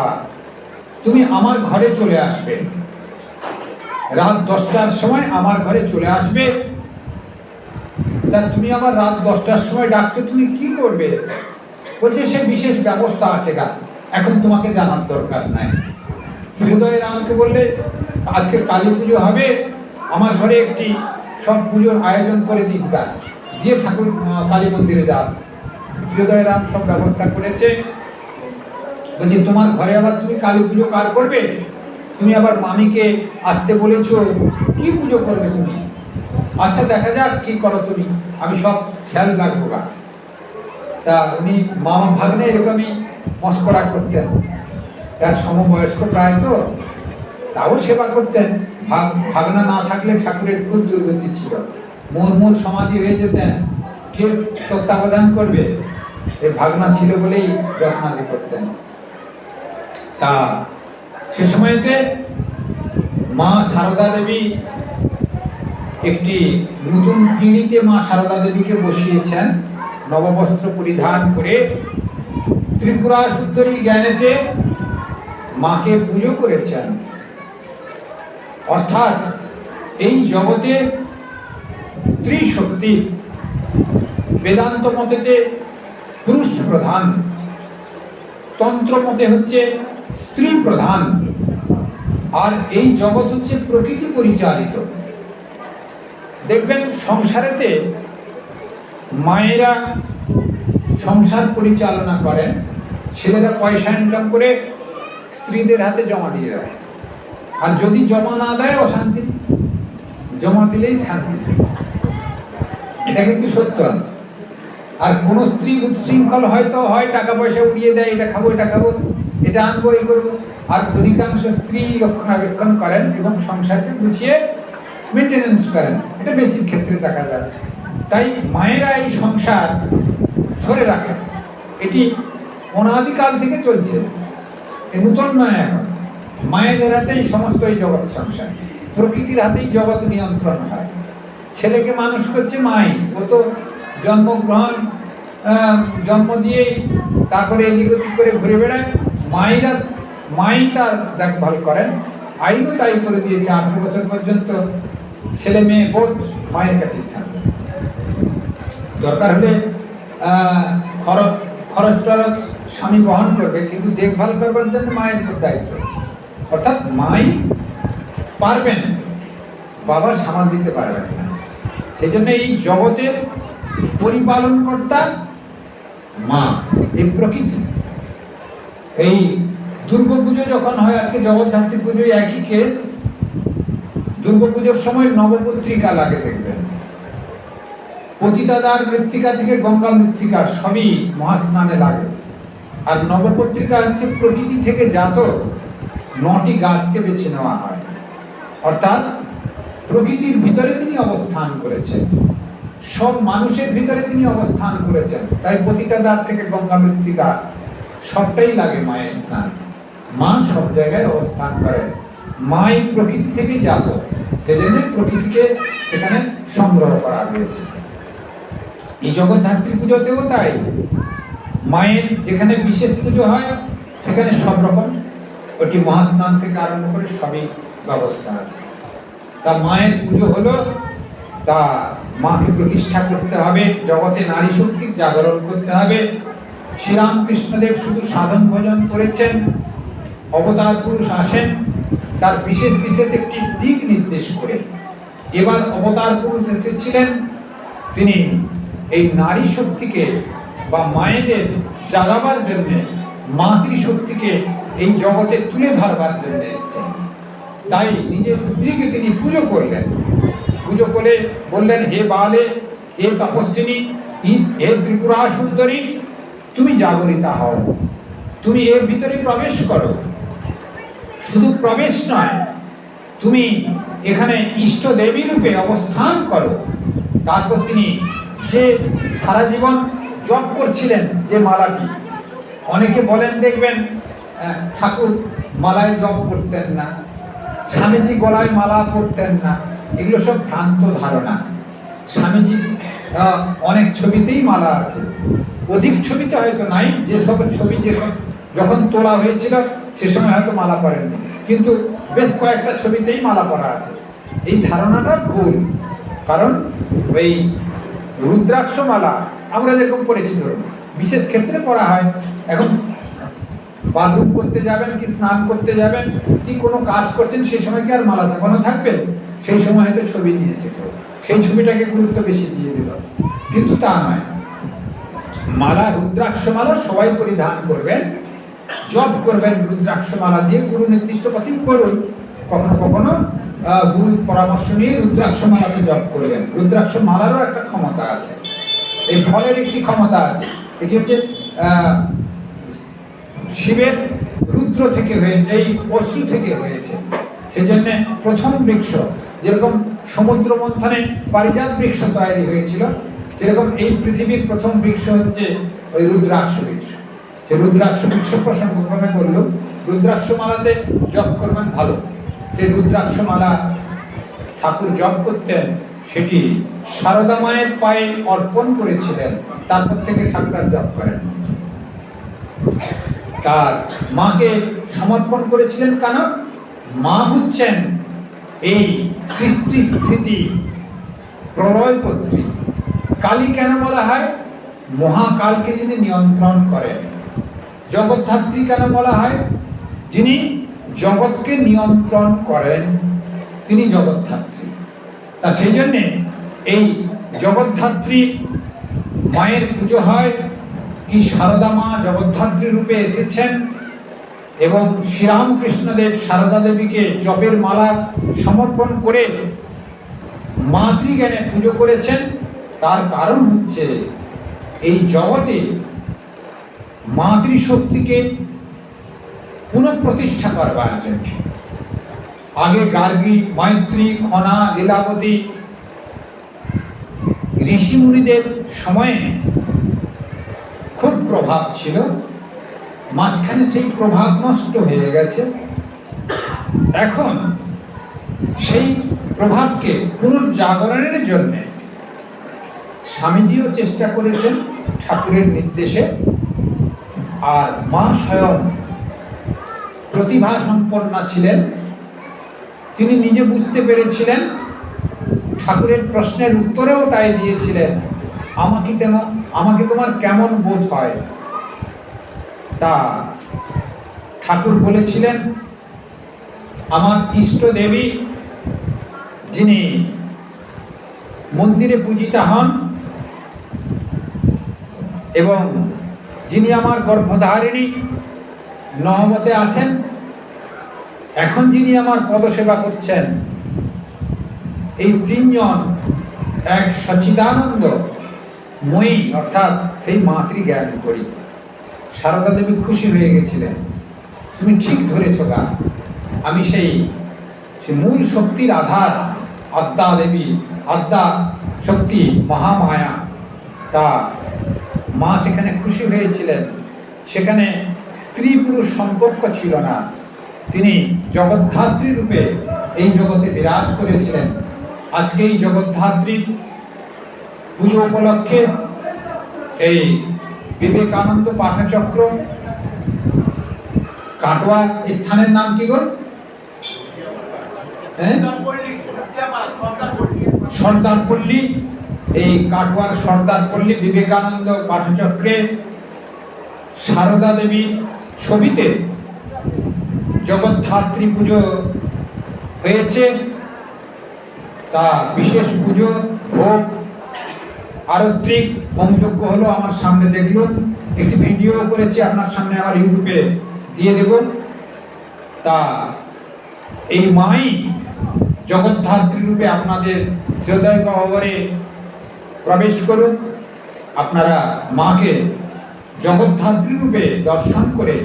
তুমি আমার ঘরে চলে আসবে, রাত 10টার সময় আমার ঘরে চলে আসবে। তা তুমি আবার রাত 10টার সময় ডাকছো, তুমি কি করবে? বলছে সে বিশেষ ব্যবস্থা আছে গা, এখন তোমাকে জানার দরকার নাই। হৃদয়রামকে বললে আজকে কালী পুজো হবে, আমার ঘরে একটি সব পুজোর আয়োজন করে দিস গা, যে ঠাকুর কালী মন্দিরে যাস। হৃদয়রাম সব ব্যবস্থা করেছে। বলছি তোমার ঘরে আবার তুমি কালী পুজো কার করবে? তুমি আবার মামিকে আসতে বলেছো, কি পুজো করবে তুমি? আচ্ছা দেখা যাক কি করো তুমি, আমি সব খেয়াল রাখবো গা। তা উনি মামা ভাগ্নে এরকমই মস্করা করতেন, তার সমবয়স্ক প্রায়, তো তাও সেবা করতেন। ভাগনা না থাকলে ঠাকুরের খুব দুর্গতি ছিল, মোর সমাধি হয়ে যেতেন, কে তত্ত্বাবধান করবে? এই ভাগনা ছিল বলেই যত্নাদি করতেন। তা সে সময়তে মা সারদা দেবী একটি নতুন পিঁড়িতে মা সারদা দেবীকে বসিয়েছেন, নববস্ত্র পরিধান করে ত্রিপুরা সুন্দরী জ্ঞানেতে মাকে পুজো করেছেন। অর্থাৎ এই জগতে স্ত্রী শক্তি, বেদান্ত মতেতে পুরুষ প্রধান, তন্ত্র মতে হচ্ছে স্ত্রী প্রধান, আর এই জগৎ হচ্ছে প্রকৃতি পরিচালিত। দেখবেন সংসারেতে মায়েরা সংসার পরিচালনা করেন, ছেলেরা পয়সা ইনকাম করে স্ত্রীদের হাতে জমা দিয়ে দেয়, আর যদি জমা না দেয় অশান্তি, জমা দিলেই শান্তি। এটা কিন্তু সত্য। আর কোন স্ত্রী উচ্ছৃঙ্খল হয়তো হয়, টাকা পয়সা উড়িয়ে দেয়, এটা খাবো, এটা খাবো, এটা আনবো, এই করবো। আর অধিকাংশ স্ত্রী রক্ষণাবেক্ষণ করেন এবং সংসারকে গুছিয়ে মেনটেনেন্স করেন, এটা বেশির ক্ষেত্রে দেখা যায়। তাই মায়েরা এই সংসার ধরে রাখেন, এটি অনাদিকাল থেকে চলছে, এ নূতন নয়। এখন মায়েদের হাতেই সমস্ত এই জগৎ সংসার, প্রকৃতির হাতেই জগৎ নিয়ন্ত্রণ হয়। ছেলেকে মানুষ করছে মাই, ও তো জন্মগ্রহণ জন্ম দিয়েই তারপরে এদিক ওদিক করে ঘুরে বেড়ায়। মাই তার দেখভাল করেন, আইনও তাই করে দিয়েছে, 18 বছর পর্যন্ত ছেলে মেয়ে বোধ মায়ের কাছে থাকবে। দরকার হলে খরচ খরচ টরচ স্বামী বহন করবে, কিন্তু দেখভাল করবার জন্য মায়ের উপর দায়িত্ব। অর্থাৎ মাই পারবেন, বাবা সামাল দিতে পারবেন না। সেই জন্য এই জগতের পরিপালন কর্তা মা, এই প্রকৃতি। এই দুর্গাপুজো যখন হয়, আজকে জগদ্ধাত্রী পুজো একই কেস। দুর্গাপুজোর সময় নবপত্রিকা লাগে, দেখবেন পতিতাদার মৃত্তিকা থেকে গঙ্গা মৃত্তিকা সবই মহাস্নানে লাগে। আর নবপত্রিকা হচ্ছে প্রকৃতি থেকে জাত 9টি গাছকে বেছে নেওয়া হয়, অর্থাৎ প্রকৃতির ভিতরে তিনি অবস্থান করেছেন, সব মানুষের ভিতরে তিনি অবস্থান করেছেন। তাই পতিতাদার থেকে গঙ্গা মৃত্তিকা সবটাই লাগে মায়ের স্নান। মা সব জায়গায় অবস্থান করেন, মাই প্রকৃতি থেকে জাত, সেজন্য প্রকৃতিকে সেখানে সংগ্রহ করা হয়েছে। এই জগদ্ধাত্রী পুজোতেও তাই, মায়ের যেখানে বিশেষ পুজো হয় সেখানে সব রকম ওটি মহাস্নান থেকে আরম্ভ করে সবই ব্যবস্থা আছে। তা মায়ের পুজো হলো, তা মাকে প্রতিষ্ঠা করতে হবে, জগতে নারী শক্তির জাগরণ করতে হবে। শ্রীরামকৃষ্ণদেব শুধু সাধন ভজন করেছেন, অবতার পুরুষ আসেন তার বিশেষ বিশেষ একটি দিক নির্দেশ করে। এবার অবতার পুরুষ এসেছিলেন, তিনি এই নারী শক্তিকে বা মায়েদের জাগাবার জন্য, মাতৃশক্তিকে এই জগতে তুলে ধরবার জন্য এসেছেন। তাই নিজের স্ত্রীকে তিনি পুজো করলেন, পুজো করে বললেন, হে বালে, হে তপস্বিনী, হে ত্রিপুরা সুন্দরী, তুমি জাগরিতা হও, তুমি এর ভিতরে প্রবেশ করো। শুধু প্রবেশ নয়, তুমি এখানে ইষ্ট দেবী রূপে অবস্থান করো। তারপর তিনি যে সারা জীবন জপ করছিলেন যে মালাটি, অনেকে বলেন দেখবেন ঠাকুর মালায় জপ করতেন না, স্বামীজি গলায় মালা পরতেন না, এগুলো সব ভ্রান্ত ধারণা। স্বামীজি অনেক ছবিতেই মালা আছে, অধিক ছবিতে হয়তো নাই, যে সব ছবি যখন তোলা হয়েছিল সে সময় হয়তো মালা পরেননি, কিন্তু বেশ কয়েকটা ছবিতেই মালা পরা আছে। এই ধারণাটা ভুল, কারণ ওই রুদ্রাক্ষ মালা আমরা যেরকম পড়েছি, ধরুন বিশেষ ক্ষেত্রে পড়া হয়। এখন বাথরুম করতে যাবেন কি স্নান করতে যাবেন কি কোনো কাজ করছেন, সেই সময় কি আর মালা চাপানো থাকবে? সেই সময় হয়তো ছবি নিয়েছে, সেই ছবিটাকে গুরুত্ব বেশি দিয়ে দিল, কিন্তু তা নয়। মালা, রুদ্রাক্ষ মালা সবাই পরিধান করবেন, জপ করবেন রুদ্রাক্ষ মালা দিয়ে, গুরু নির্দিষ্ট পথে করুন। কখনো কখনো গুরুর পরামর্শ নিয়ে রুদ্রাক্ষ মালাকে জপ করবেন। রুদ্রাক্ষ মালারও একটা ক্ষমতা আছে, এই ফলের একটি ক্ষমতা আছে। এটি হচ্ছে শিবের রুদ্র থেকে হয়েছে, এই অশ্রু থেকে হয়েছে। সেজন্য প্রথম বৃক্ষ, যেরকম সমুদ্র মন্থনে পারিজাত বৃক্ষ তৈরি হয়েছিল, সেরকম এই পৃথিবীর প্রথম বৃক্ষ হচ্ছে ওই রুদ্রাক্ষ বৃক্ষ। সে রুদ্রাক্ষ বৃক্ষ প্রসঙ্গ ক্রমে করলো, রুদ্রাক্ষ মালাতে জপ করবেন ভালো। সেই রুদ্রাক্ষ মালা ঠাকুর জপ করতেন, সেটি সারদা মায়ের পায়ে অর্পণ করেছিলেন, তারপর থেকে ঠাকুর আর জপ করেন। তার মাকে সমর্পণ করেছিলেন, কারণ মা হচ্ছেন এই সৃষ্টি স্থিতি প্রলয় কর্ত্রী। কালী কেন বলা হয়? মহাকালকে যিনি নিয়ন্ত্রণ করেন। জগদ্ধাত্রী কেন বলা হয়? যিনি জগৎকে নিয়ন্ত্রণ করেন, তিনি জগদ্ধাত্রী। তা সেই জন্যে এই জগদ্ধাত্রী মায়ের পুজো হয়। কি সারদা মা জগদ্ধাত্রী রূপে এসেছেন, এবং শ্রীরামকৃষ্ণদেব সারদা দেবীকে জপের মালা সমর্পণ করে মাতৃজ্ঞানে পুজো করেছেন। তার কারণ হচ্ছে এই জগতে মাতৃশক্তিকে পুনঃপ্রতিষ্ঠা করবার জন্য। আগে গার্গী, মৈত্রী, খনা, লীলাবতী ঋষি মুনিদের সময়ে খুব প্রভাব ছিল, মাঝখানে সেই প্রভাব নষ্ট হয়ে গেছে। এখন সেই প্রভাবকে পুনর্জাগরণের জন্য স্বামীজিও চেষ্টা করেছেন ঠাকুরের নির্দেশে, আর মা স্বয়ং প্রতিভা সম্পন্না ছিলেন। তিনি নিজে বুঝতে পেরেছিলেন, ঠাকুরের প্রশ্নের উত্তরেও তাই দিয়েছিলেন আমাকে তোমার কেমন বোধ হয়? তা ঠাকুর বলেছিলেন, আমার ইষ্ট দেবী যিনি মন্দিরে পূজিতা হন এবং যিনি আমার গর্ভধারিণী নহবতে আছেন, এখন যিনি আমার পদসেবা করছেন, এই তিনজন এক সচ্চিদানন্দ মই অর্থাৎ সেই মাতৃ জ্ঞান করি। সারদা দেবী খুশি হয়ে গেছিলেন, তুমি ঠিক ধরেছ গা, আমি সেই মূল শক্তির আধার আদ্যা দেবী, আদ্যা শক্তি মহামায়া। তা মা সেখানে খুশি হয়েছিলেন। সেখানে স্ত্রী পুরুষ সম্পর্ক ছিল না, তিনি জগদ্ধাত্রী রূপে এই জগতে বিরাজ করেছিলেন। আজকে এই জগদ্ধাত্রী পুজো উপলক্ষে এই বিবেকানন্দ পাঠচক্র কাটোয়া স্থানের নাম কি গো? সর্দারপল্লী। এই কাটোয়ার সর্দারপল্লী বিবেকানন্দ পাঠচক্রে সারদা দেবীর ছবিতে জগদ্ধাত্রী পুজো হয়েছে। তা বিশেষ পুজো, ভোগ, আরত্রিক হোমযজ্ঞ হলো। আমার সামনে দেখলো, একটি ভিডিও করেছি, আপনার সামনে আমার ইউটিউবে দিয়ে দেব। তা এই মাই জগদ্ধাত্রী রূপে আপনাদের হৃদয় গহ্বরে প্রবেশ করুন। আপনারা মাকে জগদ্ধাত্রী রূপে দর্শন করে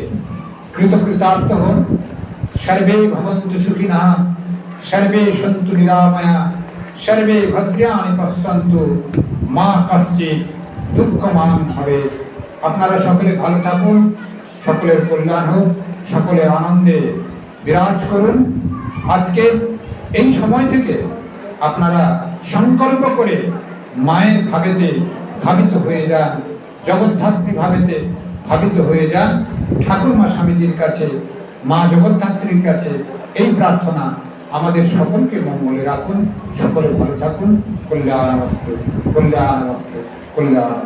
কৃতকৃতার্থ হন। সর্বে ভবন্তু সুখিনঃ, সর্বে সন্তু নিরাময়া, সর্বে ভদ্রাণি পশ্যন্তু, মা কশ্চিৎ দুঃখমান ভবেৎ। আপনারা সকলে ভালো থাকুন, সকলের কল্যাণ হোক, সকলের আনন্দে বিরাজ করুন। আজকে এই সময় থেকে আপনারা সংকল্প করে মায়ের ভাবেতে ভাবিত হয়ে যান, জগদ্ধাত্রী ভাবেতে ভাবিত হয়ে যান। ঠাকুরমা স্বামীজির কাছে, মা জগদ্ধাত্রীর কাছে এই প্রার্থনা, আমাদের সকলকে মঙ্গলে রাখুন, সকলে ভালো থাকুন। কল্যাণমস্তু, কল্যাণমস্তু, কল্যাণ।